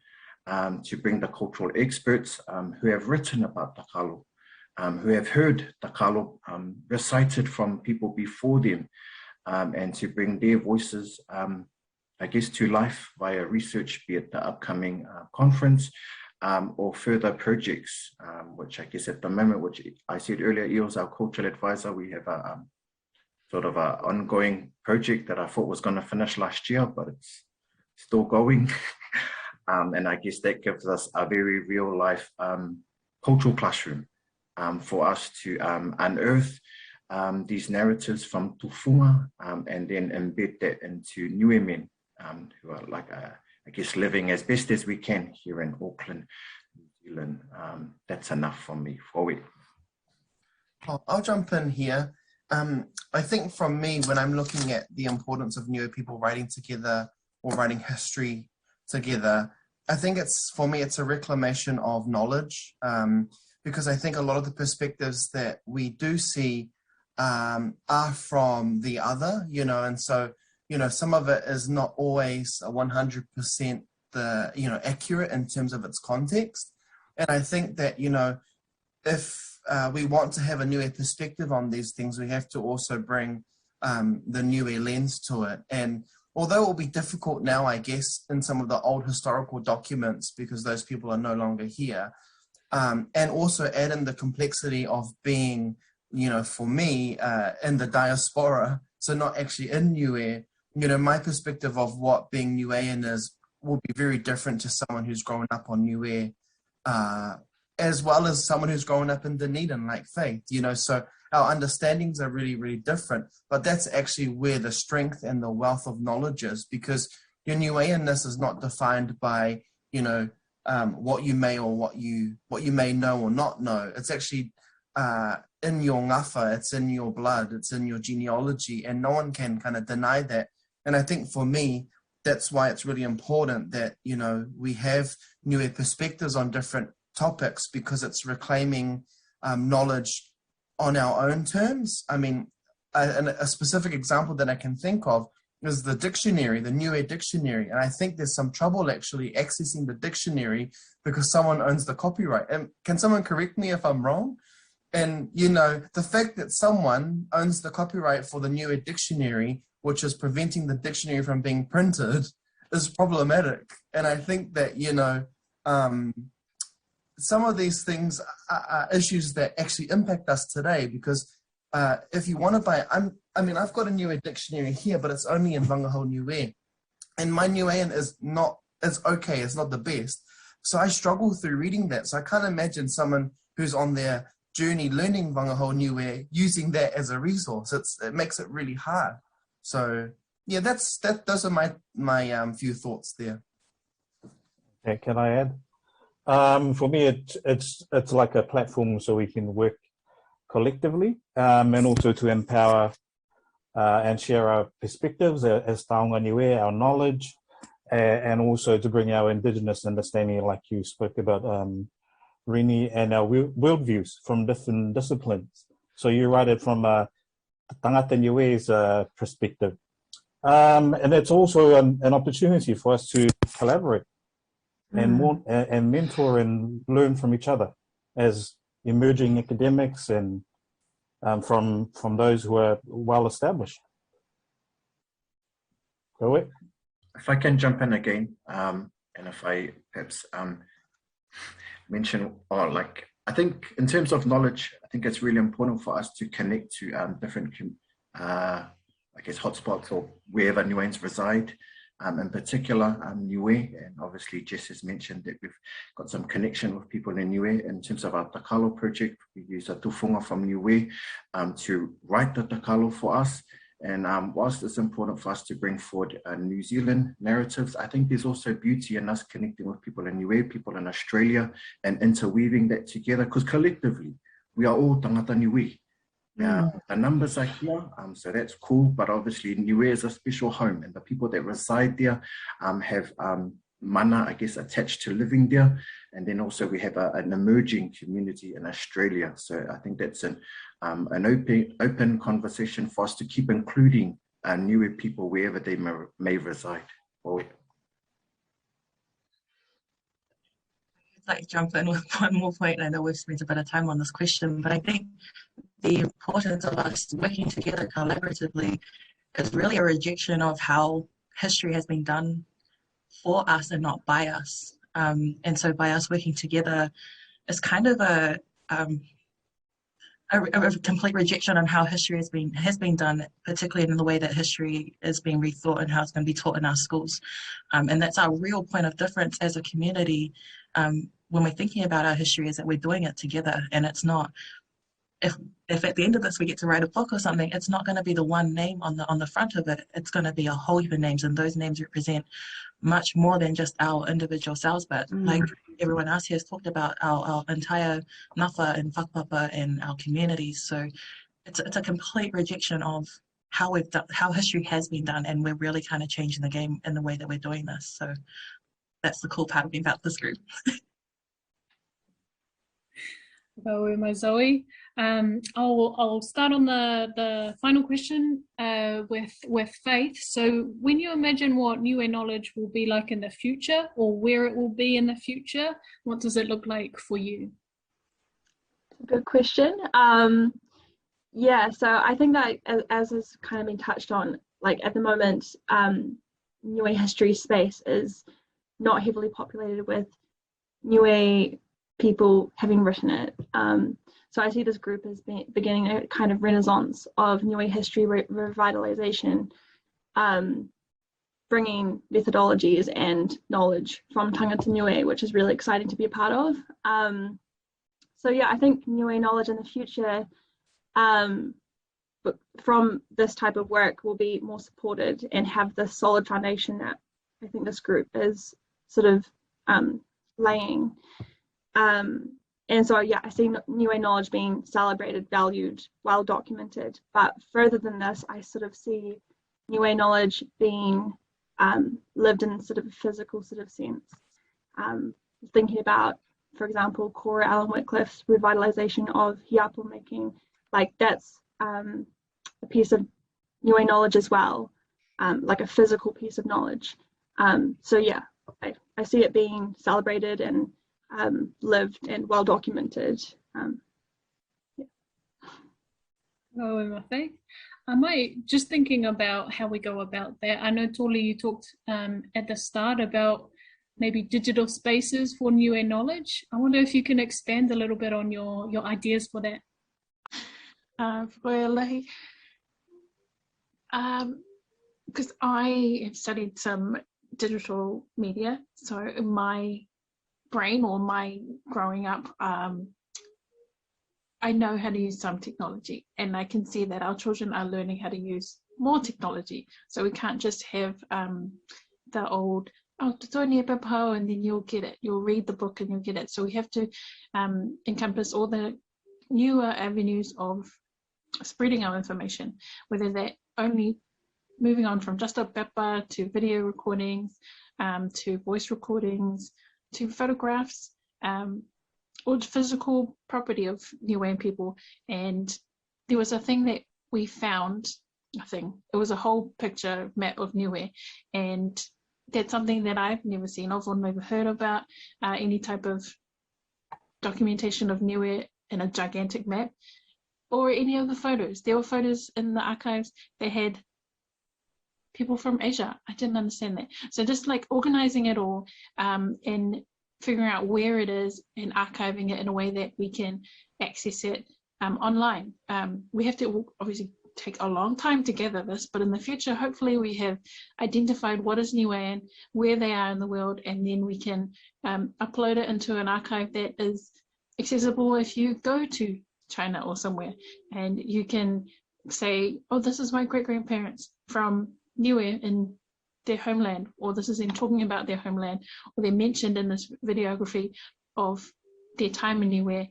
to bring the cultural experts who have written about takalo, who have heard takalo recited from people before them, and to bring their voices, I guess, to life via research, be it the upcoming conference or further projects, which I guess at the moment, which I said earlier, Eo's our cultural advisor. We have a sort of an ongoing project that I thought was going to finish last year, but it's still going. And I guess that gives us a very real life cultural classroom for us to unearth these narratives from tufunga and then embed that into Niue men who are like, I guess, living as best as we can here in Auckland, New Zealand. That's enough from me. Forward. I'll jump in here. I think from me, when I'm looking at the importance of Niue people writing together or writing history together, I think for me, it's a reclamation of knowledge, because I think a lot of the perspectives that we do see are from the other, and so, some of it is not always 100% accurate in terms of its context. And I think that, you know, if we want to have a Niue perspective on these things, we have to also bring the Niue lens to it. And although it will be difficult now, I guess, in some of the old historical documents, because those people are no longer here, and also add in the complexity of being, you know, for me, in the diaspora, so not actually in Niue, you know, my perspective of what being Niuean is will be very different to someone who's grown up on Niue, as well as someone who's grown up in Dunedin, like Faith, you know, so our understandings are really, really different. But that's actually where the strength and the wealth of knowledge is, because your Niueanness is not defined by, you know, what you may or what you may know or not know. It's actually in your ngafa, it's in your blood, it's in your genealogy, and no one can kind of deny that. And I think for me, that's why it's really important that, you know, we have Niue perspectives on different topics, because it's reclaiming knowledge on our own terms. I mean, a specific example that I can think of is the dictionary, the Niue dictionary. And I think there's some trouble actually accessing the dictionary because someone owns the copyright. And can someone correct me if I'm wrong? And, you know, the fact that someone owns the copyright for the Niue dictionary, which is preventing the dictionary from being printed, is problematic. And I think that, you know, some of these things are issues that actually impact us today, because if you want to buy, I mean, I've got a Niue dictionary here, but it's only in Vagahau Niue. And my Niuean is not, it's okay, it's not the best. So I struggle through reading that. So I can't imagine someone who's on their journey learning Vagahau Niue using that as a resource. It makes it really hard. So yeah, those are my few thoughts there. Okay, can I add? For me, it's like a platform so we can work collectively, and also to empower and share our perspectives as taonga Niue, our knowledge, and also to bring our Indigenous understanding, like you spoke about, Rini, and our worldviews from different disciplines. So you write it from tangata Niue's perspective. And it's also an opportunity for us to collaborate and mentor and learn from each other as emerging academics and from those who are well established. Go ahead. If I can jump in again, and if I perhaps mention, or like, I think in terms of knowledge, I think it's really important for us to connect to different, I guess, hotspots or wherever Niueans reside. In particular, Niue, and obviously Jess has mentioned that we've got some connection with people in Niue. In terms of our Takalo project, we use a tufunga from Niue to write the Takalo for us. And whilst it's important for us to bring forward New Zealand narratives, I think there's also beauty in us connecting with people in Niue, people in Australia, and interweaving that together, because collectively, we are all tangata Niue. The numbers are here, so that's cool, but obviously Niue is a special home, and the people that reside there have mana, I guess, attached to living there. And then also we have an emerging community in Australia. So I think that's an open conversation for us to keep including Niue people wherever they may reside. I'd like to jump in with one more point. I know we've spent a bit of time on this question, but I think the importance of us working together collaboratively is really a rejection of how history has been done for us and not by us. And so by us working together, it's kind of a complete rejection on how history has been done, particularly in the way that history is being rethought and how it's going to be taught in our schools. And that's our real point of difference as a community when we're thinking about our history, is that we're doing it together. And it's not, if at the end of this we get to write a book or something, it's not going to be the one name on the front of it. It's going to be a whole heap of names, and those names represent much more than just our individual selves, but like everyone else here has talked about, our entire ngafa and whakapapa and our communities. So it's a complete rejection of how history has been done, and we're really kind of changing the game in the way that we're doing this. So that's the cool part about this group. Whakaue Zoe. I'll start on the final question with Faith. So when you imagine what Niue knowledge will be like in the future, or where it will be in the future, what does it look like for you? Good question. Yeah, so I think that as has kind of been touched on, like at the moment, Niue history space is not heavily populated with Niue people having written it. So I see this group as beginning a kind of renaissance of Niue history revitalization, bringing methodologies and knowledge from tangata Niue, which is really exciting to be a part of. So yeah, I think Niue knowledge in the future but from this type of work will be more supported and have the solid foundation that I think this group is sort of laying. And so yeah, I see Niue knowledge being celebrated, valued, well documented. But further than this, I sort of see Niue knowledge being lived in sort of a physical sort of sense. Thinking about, for example, Cora Allen Whitcliffe's revitalization of hiapo making, like that's a piece of Niue knowledge as well, like a physical piece of knowledge. So yeah, I see it being celebrated and lived and well documented. Yeah. Oh, my faith. I might just thinking about how we go about that. I know Toli, you talked at the start about maybe digital spaces for Niue knowledge. I wonder if you can expand a little bit on your ideas for that. Because I have studied some digital media, so in my brain or my growing up, I know how to use some technology, and I can see that our children are learning how to use more technology. So we can't just have the old, oh, tutonia papao, and then you'll get it. You'll read the book and you'll get it. So we have to encompass all the newer avenues of spreading our information, whether that only moving on from just a pepa to video recordings, to voice recordings, to photographs, or physical property of Niue people. And there was a thing that we found, it was a whole picture map of Niue, and that's something that I've never seen of or never heard about, any type of documentation of Niue in a gigantic map, or any of the photos. There were photos in the archives that had people from Asia. I didn't understand that. So just like organizing it all and figuring out where it is and archiving it in a way that we can access it online. We have to obviously take a long time to gather this, but in the future, hopefully we have identified what is Niue, where they are in the world, and then we can upload it into an archive that is accessible if you go to China or somewhere, and you can say, oh, this is my great-grandparents from Niue in their homeland, or this is them talking about their homeland, or they're mentioned in this videography of their time in Niue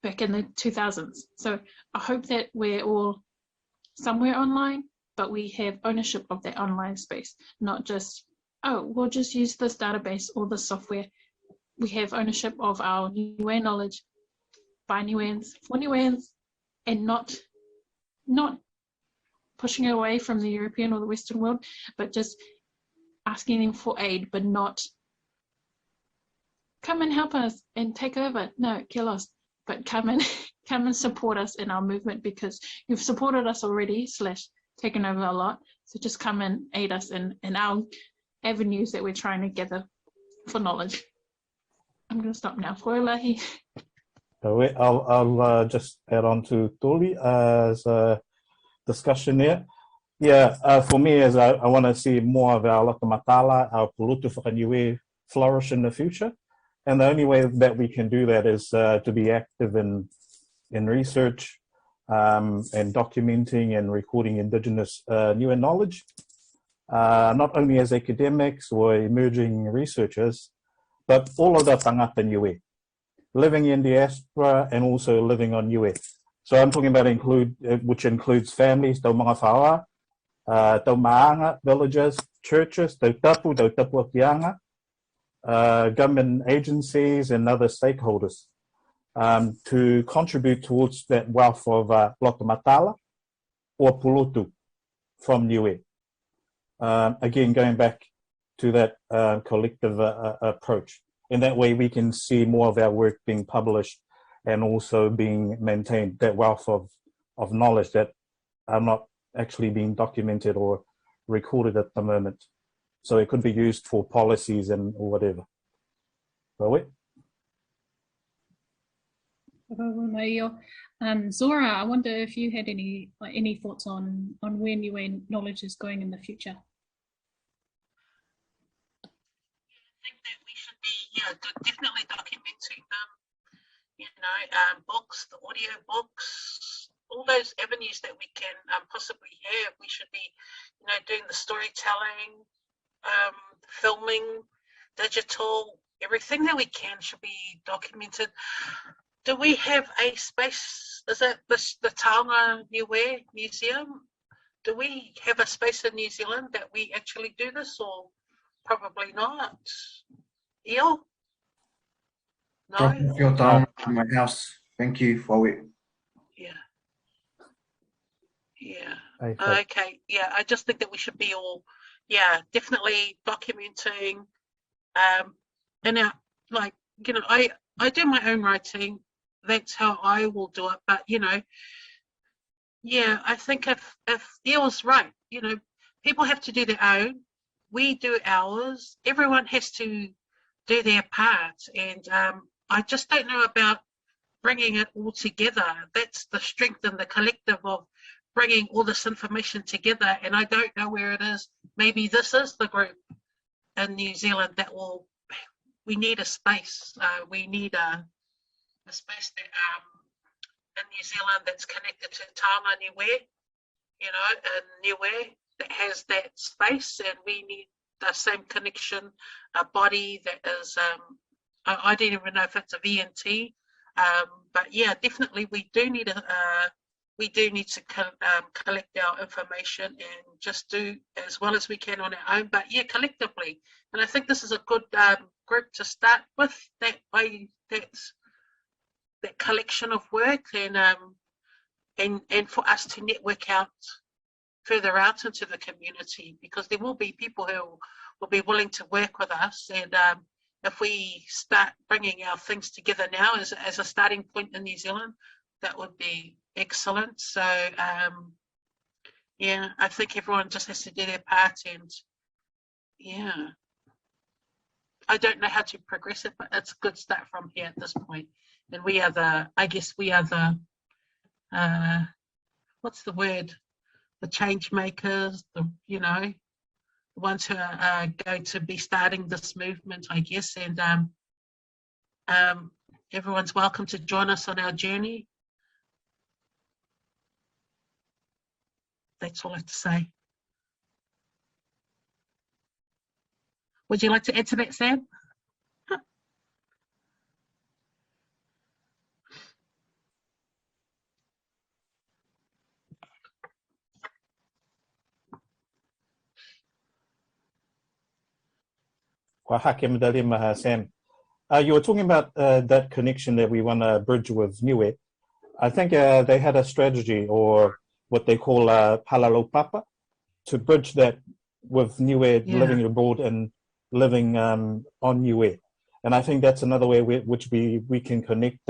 back in the 2000s. So I hope that we're all somewhere online, but we have ownership of that online space, not just, oh, we'll just use this database or this software. We have ownership of our Niue knowledge by Niueans, for Niueans, and not pushing it away from the European or the Western world, but just asking them for aid, but not come and help us and take over. No, get lost. But come and support us in our movement, because you've supported us already / taken over a lot. So just come and aid us in our avenues that we're trying to gather for knowledge. I'm going to stop now. Koelahi. I'll just add on to Toli as a discussion there. Yeah, for me, as I want to see more of our Lakamatala, our Pulutu Whakaniue flourish in the future. And the only way that we can do that is to be active in research and documenting and recording Indigenous Niue knowledge, not only as academics or emerging researchers, but all of the tangata Niue, living in diaspora and also living on Niue. So I'm talking about which includes families, tau mga whaoa, tau maanga, villages, churches, tau tapu akianga, government agencies and other stakeholders. to contribute towards that wealth of Loto Matala or Pulutu from Niue. Again, going back to that collective approach. In that way, we can see more of our work being published and also being maintained, that wealth of knowledge that are not actually being documented or recorded at the moment. So it could be used for policies and or whatever. Zora, I wonder if you had any thoughts on where Niue knowledge is going in the future. I think that we should be definitely documenting them. Books, the audio books, all those avenues that we can possibly have. We should be, doing the storytelling, filming, digital, everything that we can should be documented. Do we have a space? Is it the Taonga Niue Museum? Do we have a space in New Zealand that we actually do this, or probably not? Eo? No? Drop off your down to my house. Thank you for it. Yeah. Okay. Okay. Yeah, I just think that we should be all, definitely documenting. And I do my own writing. That's how I will do it. But I think if Eo's right, people have to do their own. We do ours. Everyone has to do their part, and I just don't know about bringing it all together. That's the strength in the collective of bringing all this information together, and I don't know where it is. Maybe this is the group in New Zealand that we need a space. We need a space that in New Zealand that's connected to Taonga Niue, and Niue that has that space, and we need the same connection, a body that is, I don't even know if it's a VNT, but yeah, definitely we do need to collect our information and just do as well as we can on our own, but yeah, collectively. And I think this is a good group to start with, that collection of work, and for us to network out further out into the community, because there will be people who will be willing to work with us, and if we start bringing our things together now as a starting point in New Zealand, that would be excellent. So I think everyone just has to do their part, and I don't know how to progress it, but it's a good start from here at this point. And we are the what's the word? The change makers, the ones who are going to be starting this movement, I guess. And everyone's welcome to join us on our journey. That's all I have to say. Would you like to add to that, Sam? Sam, you were talking about that connection that we want to bridge with Niue. I think they had a strategy, or what they call Palalopapa, to bridge that with Niue living abroad and living on Niue. And I think that's another way which we can connect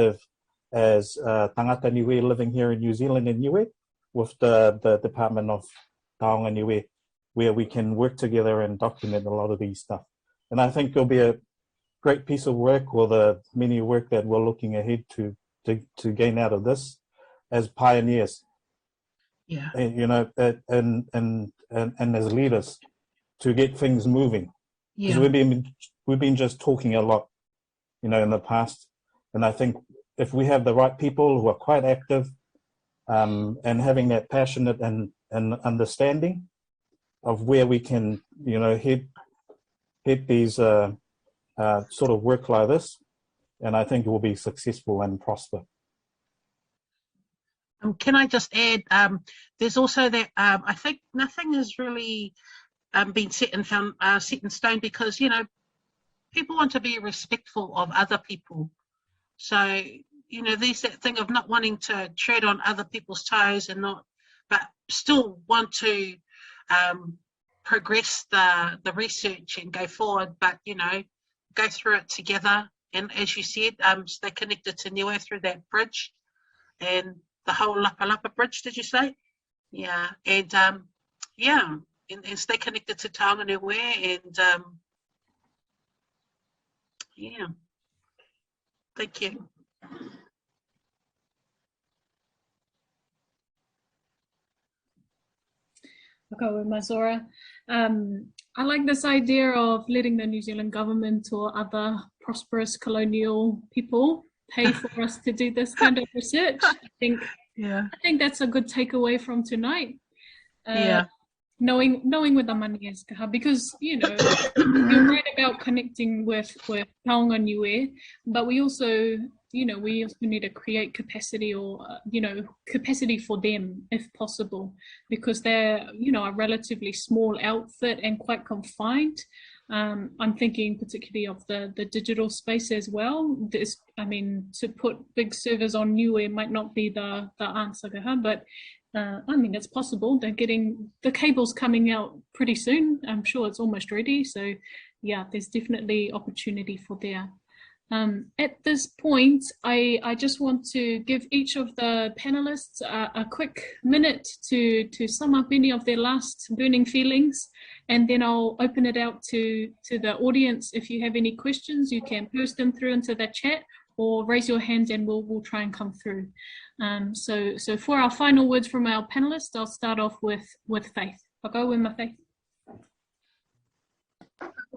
as Tangata Niue living here in New Zealand and Niue with the Department of Taonga Niue, where we can work together and document a lot of these stuff. And I think it'll be a great piece of work, or the many work that we're looking ahead to gain out of this as pioneers. Yeah. And, and as leaders to get things moving. Because we've been just talking a lot, in the past. And I think if we have the right people who are quite active, and having that passionate and understanding of where we can, hit these sort of work like this, and I think it will be successful and prosper. Can I just add, there's also that I think nothing has really been set in stone, because, people want to be respectful of other people. So, you know, there's that thing of not wanting to tread on other people's toes and not, but still want to progress the research and go forward, but, you know, go through it together. And as you said, stay connected to Niue through that bridge and the whole Lapa Lapa bridge, did you say? Yeah, and yeah, and stay connected to Taonga Niue and yeah, thank you. Whakaue Mazora. I like this idea of letting the New Zealand government or other prosperous colonial people pay for us to do this kind of research. I think that's a good takeaway from tonight. Knowing where the money is, because, you know, you're right about connecting with Taonga Niue, but we also, you know, we also need to create capacity or, you know, capacity for them if possible, because they're, you know, a relatively small outfit and quite confined. I'm thinking particularly of the digital space as well. I mean, to put big servers on Niue might not be the answer, but I mean, it's possible. They're getting the cables coming out pretty soon. I'm sure it's almost ready. So yeah, there's definitely opportunity for there. At this point, I just want to give each of the panelists a quick minute to sum up any of their last burning feelings, and then I'll open it out to the audience. If you have any questions, you can post them through into the chat or raise your hand and we'll try and come through. So for our final words from our panelists, I'll start off with Faith. I'll go with my Faith.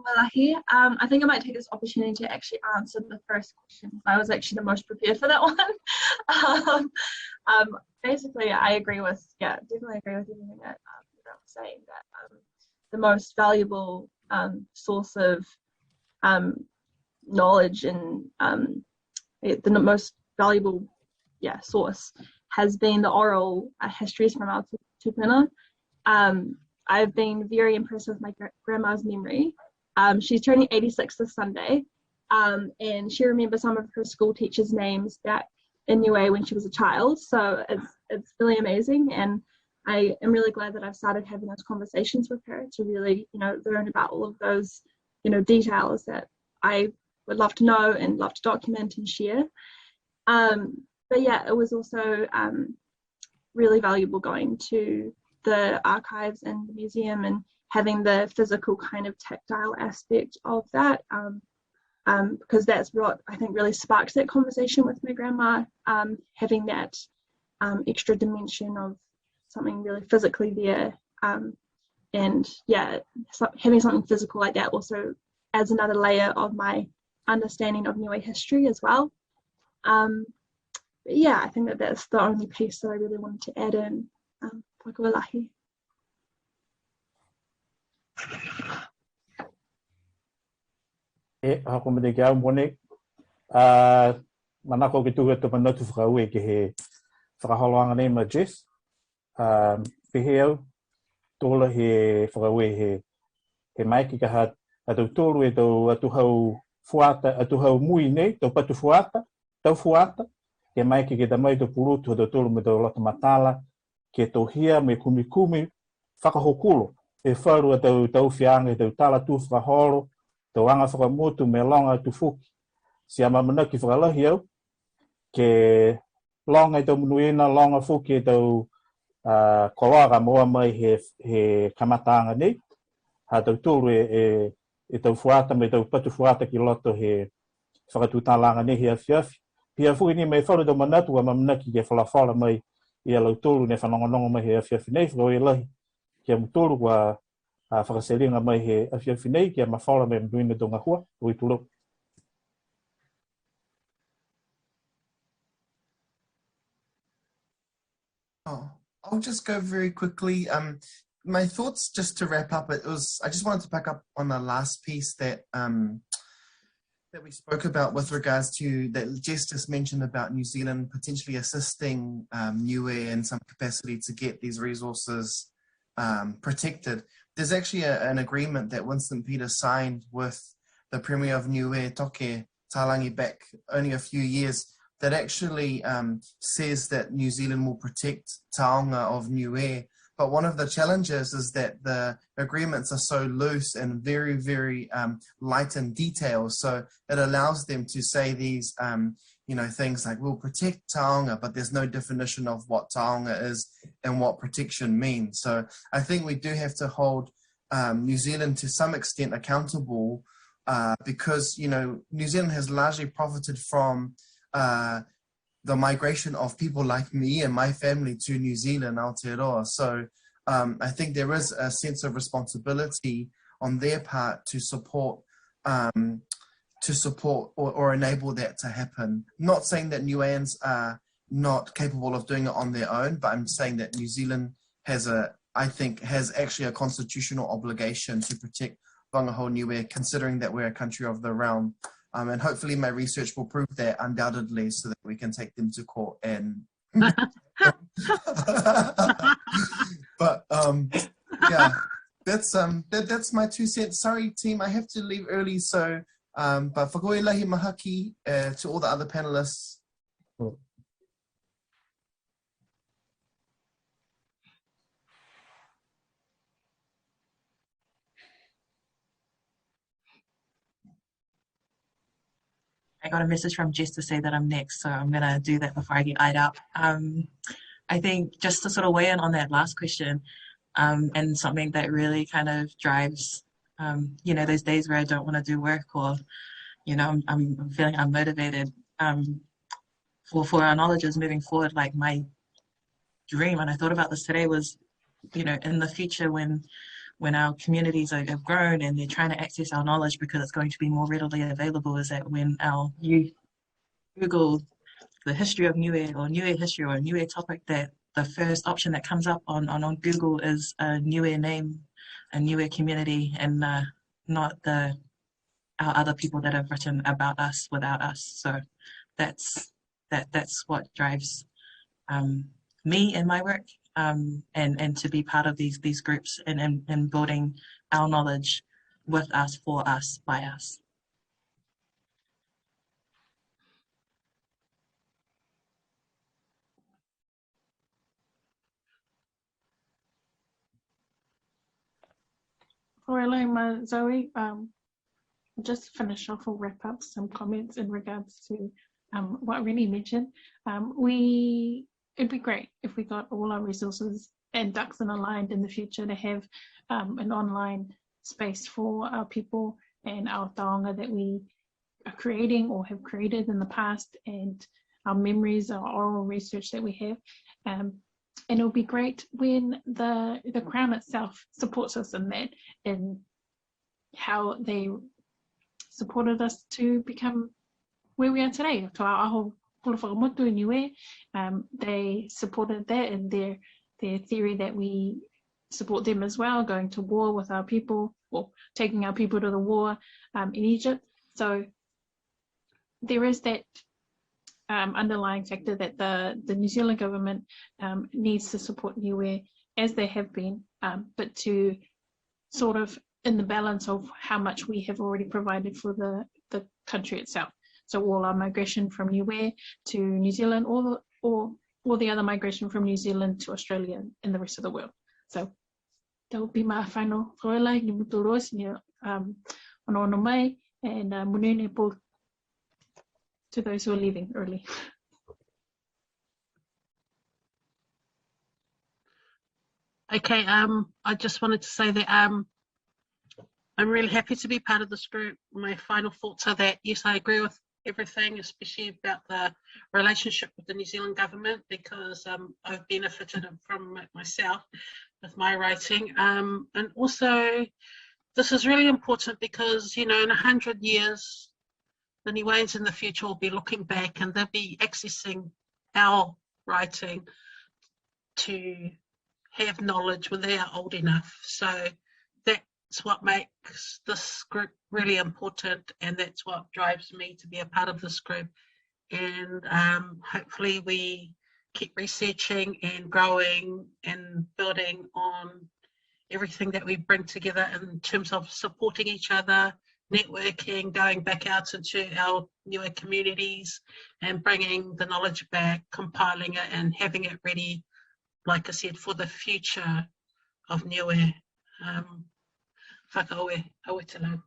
I think I might take this opportunity to actually answer the first question. I was actually the most prepared for that one. Basically, I agree with, definitely agree with everything that you're saying, that the most valuable source of knowledge and the most valuable source has been the oral histories from our tupuna. I've been very impressed with my grandma's memory. She's turning 86 this Sunday, and she remembers some of her school teachers' names back in Niue when she was a child. So it's really amazing, and I am really glad that I've started having those conversations with her to really, you know, learn about all of those, you know, details that I would love to know and love to document and share. But yeah, it was also really valuable going to the archives and the museum and having the physical kind of tactile aspect of that, because that's what I think really sparked that conversation with my grandma, having that extra dimension of something really physically there, and yeah, having something physical like that also adds another layer of my understanding of Niue history as well. But yeah, I think that that's the only piece that I really wanted to add in. Whakawalahi. Hako me te kia mone. Manako ki tuhe te manatu whakaue ki he whakaholoanga nei ma Jess. Pehe au, tōla he whakaue he maiki ka hat atau tōru e tau atuhau fuata, atuhau mui nei, tau patu fuata, tau fuata. Ke maiki ke tamai tau purutu atau tōru me tau lata matala, ke tau hia me kumi whakahokulo. E wharu atau tau whianga e tau tala tu whakaholo, tau anga whakamotu me longa tu fuki. Si ama manaki whakalahi au, ke longa e tau munuina, longa fuki e tau koloara moa mai he kamatanga nei. Ha tau tōru e tau fuata me tau patu fuata ki loto he whakatutalanga nei he awhiawhi. Pia fui ni mai wharu tau manatu a mamanaki ke whalawhala mai i alau tōru ne whanongonongo mai he awhiawhi nei. Whakau e lahi kia mutōru wa whakaseringa mai he awhiawhi nei kia mawhala me mduina tō ngahua. Ui tūro. I'll just go very quickly. My thoughts, just to wrap up, I just wanted to pick up on the last piece that we spoke about with regards to that Jess just mentioned about New Zealand potentially assisting Niue in some capacity to get these resources protected. There's actually an agreement that Winston Peters signed with the Premier of Niue, Toke Talangi, back only a few years that actually says that New Zealand will protect taonga of Niue. But one of the challenges is that the agreements are so loose and very, very light in details. So it allows them to say these, things like, we'll protect taonga, but there's no definition of what taonga is and what protection means. So I think we do have to hold New Zealand to some extent accountable because, New Zealand has largely profited from the migration of people like me and my family to New Zealand, Aotearoa. So I think there is a sense of responsibility on their part to support or enable that to happen. Not saying that Niueans are not capable of doing it on their own, but I'm saying that New Zealand has actually a constitutional obligation to protect Vagahau Niue, considering that we're a country of the realm. And hopefully my research will prove that undoubtedly so that we can take them to court and but yeah, that's my 2 cents. Sorry team, I have to leave early, so but whakoe lahi mahaki to all the other panelists. I got a message from Jess to say that I'm next, so I'm going to do that before I get eyed up. I think just to sort of weigh in on that last question, and something that really kind of drives, those days where I don't want to do work or, I'm feeling unmotivated for our knowledges moving forward. Like my dream, and I thought about this today, was, in the future when our communities have grown and they're trying to access our knowledge because it's going to be more readily available, is that when our youth Google the history of Niue or Niue history or a Niue topic, that the first option that comes up on Google is a Niue name, a Niue community, and not our other people that have written about us without us. So that's what drives me in my work. And to be part of these groups and building our knowledge with us, for us, by us. Zoe, just to finish off or wrap up some comments in regards to what Rennie mentioned. It'd be great if we got all our resources and ducks in aligned in the future to have an online space for our people and our taonga that we are creating or have created in the past, and our memories, our oral research that we have. And it'll be great when the Crown itself supports us in that, in how they supported us to become where we are today, to our aho pula whakamotu Niue. They supported that in their theory that we support them as well, going to war with our people, or taking our people to the war in Egypt. So there is that underlying factor that the New Zealand government needs to support Niue as they have been, but to sort of in the balance of how much we have already provided for the country itself. So all our migration from Niue to New Zealand, or the other migration from New Zealand to Australia and the rest of the world. So that would be my final koela ni muturos ni ono mai, and munene po to those who are leaving early. Okay, I just wanted to say that I'm really happy to be part of this group. My final thoughts are that, yes, I agree with everything, especially about the relationship with the New Zealand government, because I've benefited from it myself with my writing. And also, this is really important because, in 100 years, the Niueans in the future will be looking back and they'll be accessing our writing to have knowledge when they are old enough. So that's what makes this group really important, and that's what drives me to be a part of this group. And hopefully we keep researching and growing and building on everything that we bring together in terms of supporting each other, networking, going back out into our Niue communities and bringing the knowledge back, compiling it and having it ready, like I said, for the future of Niue. Whakaoe, awetala.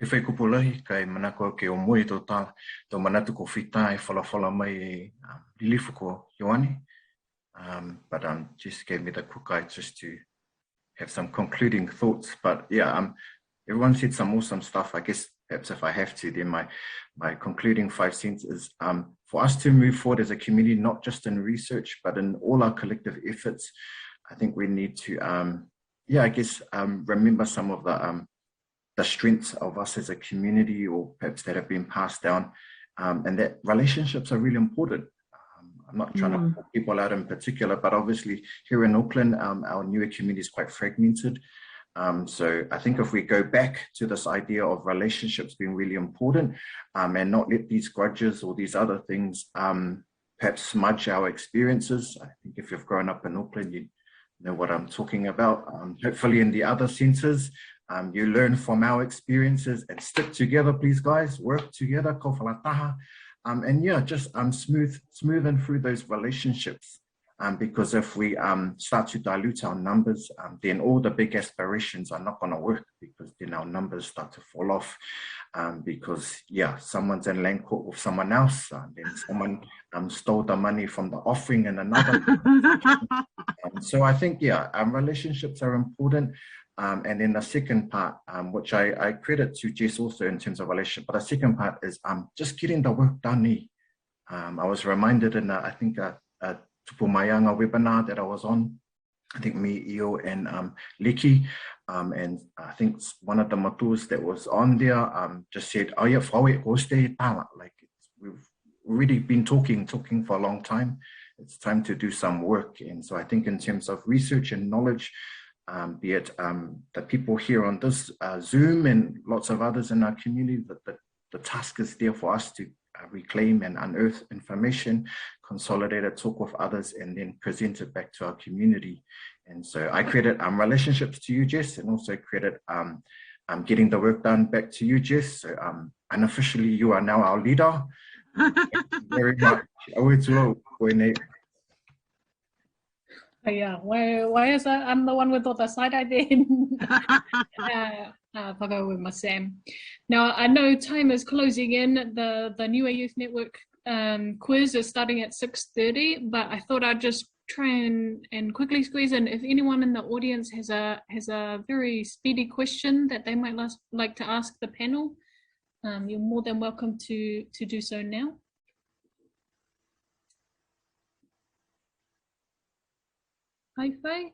E whai kupulahi, kai manako ke o moe tō tā, tō manatu ko whita e whalawhala mai e lilifu ko Ioane. But just gave me the kukai just to have some concluding thoughts. But yeah, everyone said some awesome stuff. I guess perhaps if I have to, then my concluding 5 cents is for us to move forward as a community, not just in research, but in all our collective efforts. I think we need to, remember some of the strengths of us as a community, or perhaps that have been passed down, and that relationships are really important. I'm not trying to put people out in particular, but obviously here in Auckland, our Niue community is quite fragmented. So I think if we go back to this idea of relationships being really important, and not let these grudges or these other things perhaps smudge our experiences. I think if you've grown up in Auckland, you know what I'm talking about. Hopefully in the other centres, you learn from our experiences and stick together, please guys, work together, ko whalataha. And yeah, just smoothen through those relationships. Because if we start to dilute our numbers, then all the big aspirations are not going to work, because then our numbers start to fall off. Because yeah, someone's in land court with someone else, then someone stole the money from the offering in another. So I think, yeah, relationships are important. And then the second part, which I credit to Jess also in terms of relationship, but the second part is just getting the work done. I was reminded in, I think, a Tapu webinar that I was on, I think me, Io, and Liki, and I think one of the matus that was on there just said, oh yeah, like we've already been talking for a long time. It's time to do some work. And so I think in terms of research and knowledge, be it the people here on this Zoom and lots of others in our community, the task is there for us to reclaim and unearth information, consolidate it, talk with others, and then present it back to our community. And so I credit relationships to you, Jess, and also credit getting the work done back to you, Jess. So unofficially, you are now our leader. Thank you very much. Yeah, why is that? I'm the one with all the side-eye then. I'll go with my Sam. Now, I know time is closing in. The Niue Youth Network quiz is starting at 6:30, but I thought I'd just try and quickly squeeze in. If anyone in the audience has a very speedy question that they might like to ask the panel, you're more than welcome to do so now. Hi, Faye.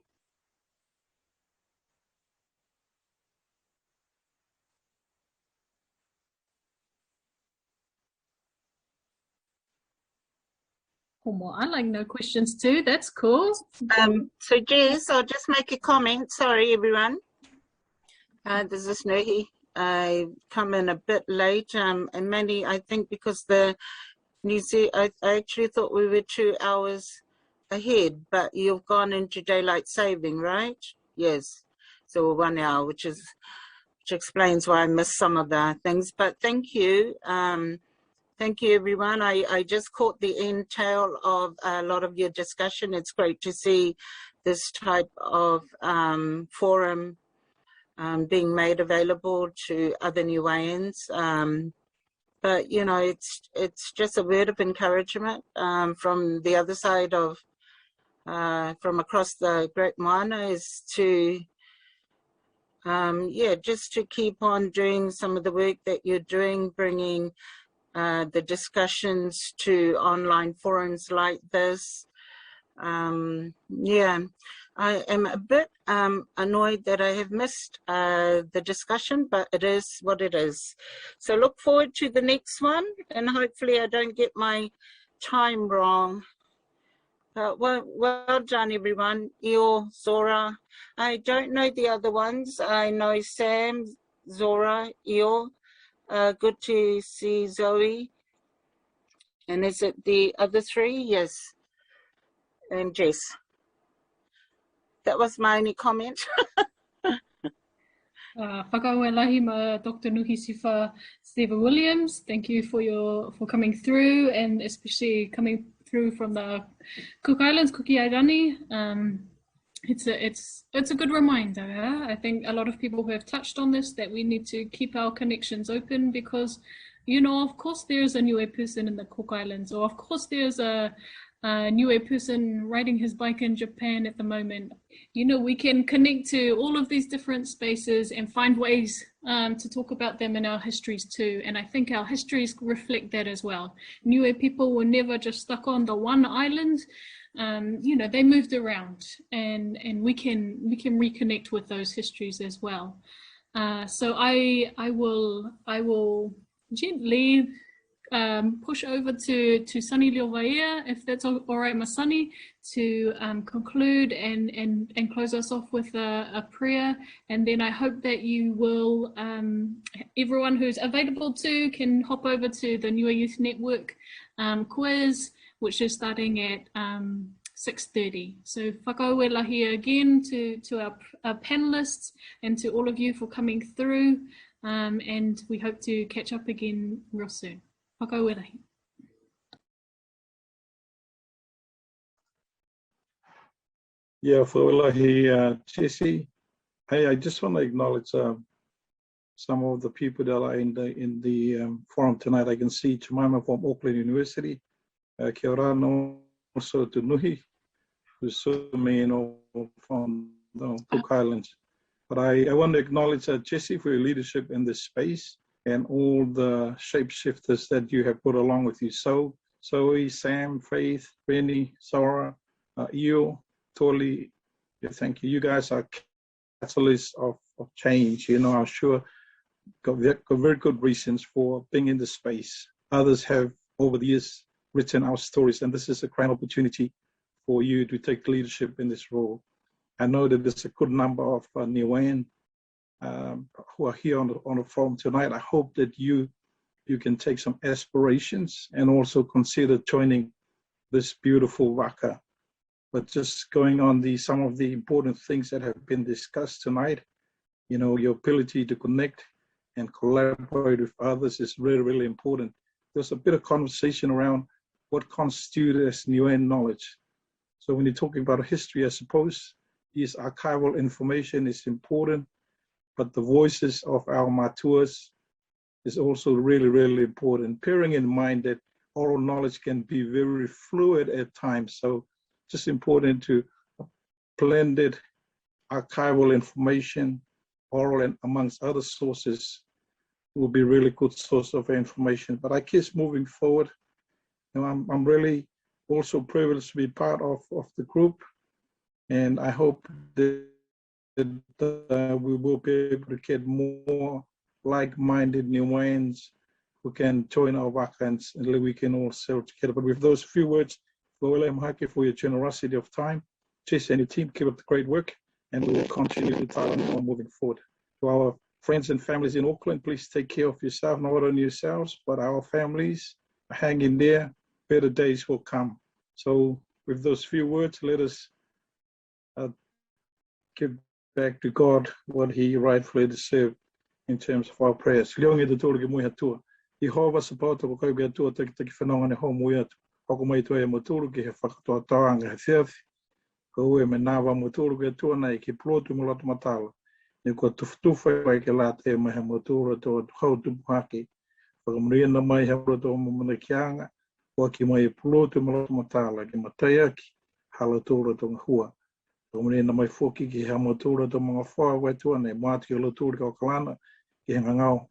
I like no questions too. That's cool. So Jess, I'll just make a comment. Sorry, everyone. This is Nuhi. I come in a bit late, and mainly I think because the New Zealand, I actually thought we were 2 hours ahead, but you've gone into daylight saving, right? Yes. So 1 hour, which explains why I missed some of the things. But thank you. Thank you, everyone. I just caught the end tail of a lot of your discussion. It's great to see this type of forum being made available to other Niueans. But, you know, it's just a word of encouragement from the other side of, from across the Great Moana, is to, just to keep on doing some of the work that you're doing, bringing the discussions to online forums like this. I am a bit annoyed that I have missed the discussion, but it is what it is. So look forward to the next one, and hopefully I don't get my time wrong. Well done, everyone. Io, Zora. I don't know the other ones. I know Sam, Zora, Io. Good to see Zoe. And is it the other three? Yes. And Jess. That was my only comment. Whakaoelahi ma Dr. Nuhi Sifa Stephen Williams. Thank you for coming through, and especially coming through from the Cook Islands, Kukiairani. It's a good reminder. Huh? I think a lot of people who have touched on this, that we need to keep our connections open, because, you know, of course there's a Niue person in the Cook Islands, or of course there's a Niue person riding his bike in Japan at the moment. You know, we can connect to all of these different spaces and find ways to talk about them in our histories too. And I think our histories reflect that as well. Niue people were never just stuck on the one island. You know, they moved around, and we can reconnect with those histories as well. So I will gently push over to Sunny Leovaia, if that's all right, my Sunny, to conclude and close us off with a prayer. And then I hope that you will, everyone who's available to, can hop over to the Niue Youth Network quiz, which is starting at 6:30. So whakaoelahi again to our panelists and to all of you for coming through, and we hope to catch up again real soon. Whakaoelahi. Yeah, whakaoelahi, Jesse. Hey, I just want to acknowledge some of the people that are in the forum tonight. I can see Jemima from Auckland University. Kia ora no also to Nuhi, who's me from the Cook Islands. But I want to acknowledge Jesse for your leadership in this space and all the shapeshifters that you have put along with you. So, Zoe, Sam, Faith, Rennie, Sora, Io, Toli, thank you. You guys are catalysts of change. You know, I'm sure got very good reasons for being in this space. Others have over the years written our stories, and this is a grand opportunity for you to take leadership in this role. I know that there's a good number of Niuean who are here on the forum tonight. I hope that you can take some aspirations and also consider joining this beautiful waka. But just going on some of the important things that have been discussed tonight, you know, your ability to connect and collaborate with others is really, really important. There's a bit of conversation around what constitutes as Niuean knowledge. So when you're talking about history, I suppose this archival information is important, but the voices of our matuas is also really, really important. Bearing in mind that oral knowledge can be very fluid at times. So just important to blended archival information, oral and amongst other sources will be really good source of information. But I guess moving forward, you know, I'm really also privileged to be part of the group, and I hope that we will be able to get more like-minded Niueans who can join our waka, and we can all serve together. But with those few words, for your generosity of time, Jess and your team, keep up the great work, and we will continue to talk on moving forward. To our friends and families in Auckland, please take care of yourself, not only yourselves, but our families. Hang in there, better days will come. So with those few words, let us give back to God what he rightfully deserved in terms of our prayers. Leongi te tōriki mui hatua. I hova sapata ko kai kia tua taki whanonga ne hau mui atu. Hoko mai toa e motoro ki he whakatoa taanga he whiawhi. Ko ue me nāwa motoro ki atua nei ki plotu mo lato matala. Ni kua tufutufa kai ke la te mai he motoro toa hau tupu haki. Whakamriana mai he roto mo mana kianga. Waki mai e plotu mo lato matala ki mataiaki. Hala tōra tonga hua. Whakamriana mai foki ki he motoro to mga whaa waitua nei. Māti o lotoro ki o kalana ki he ngangau.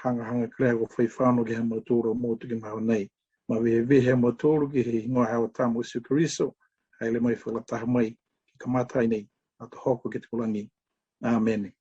Hanga krea ko whaifano ki he motoro motu ki maho nei. Ma wehe motoro ki he ingoa hawa tamu sukariso, haile mai whakataha mai ki kamatai nei, a te hoko ki te kulangi. Amen.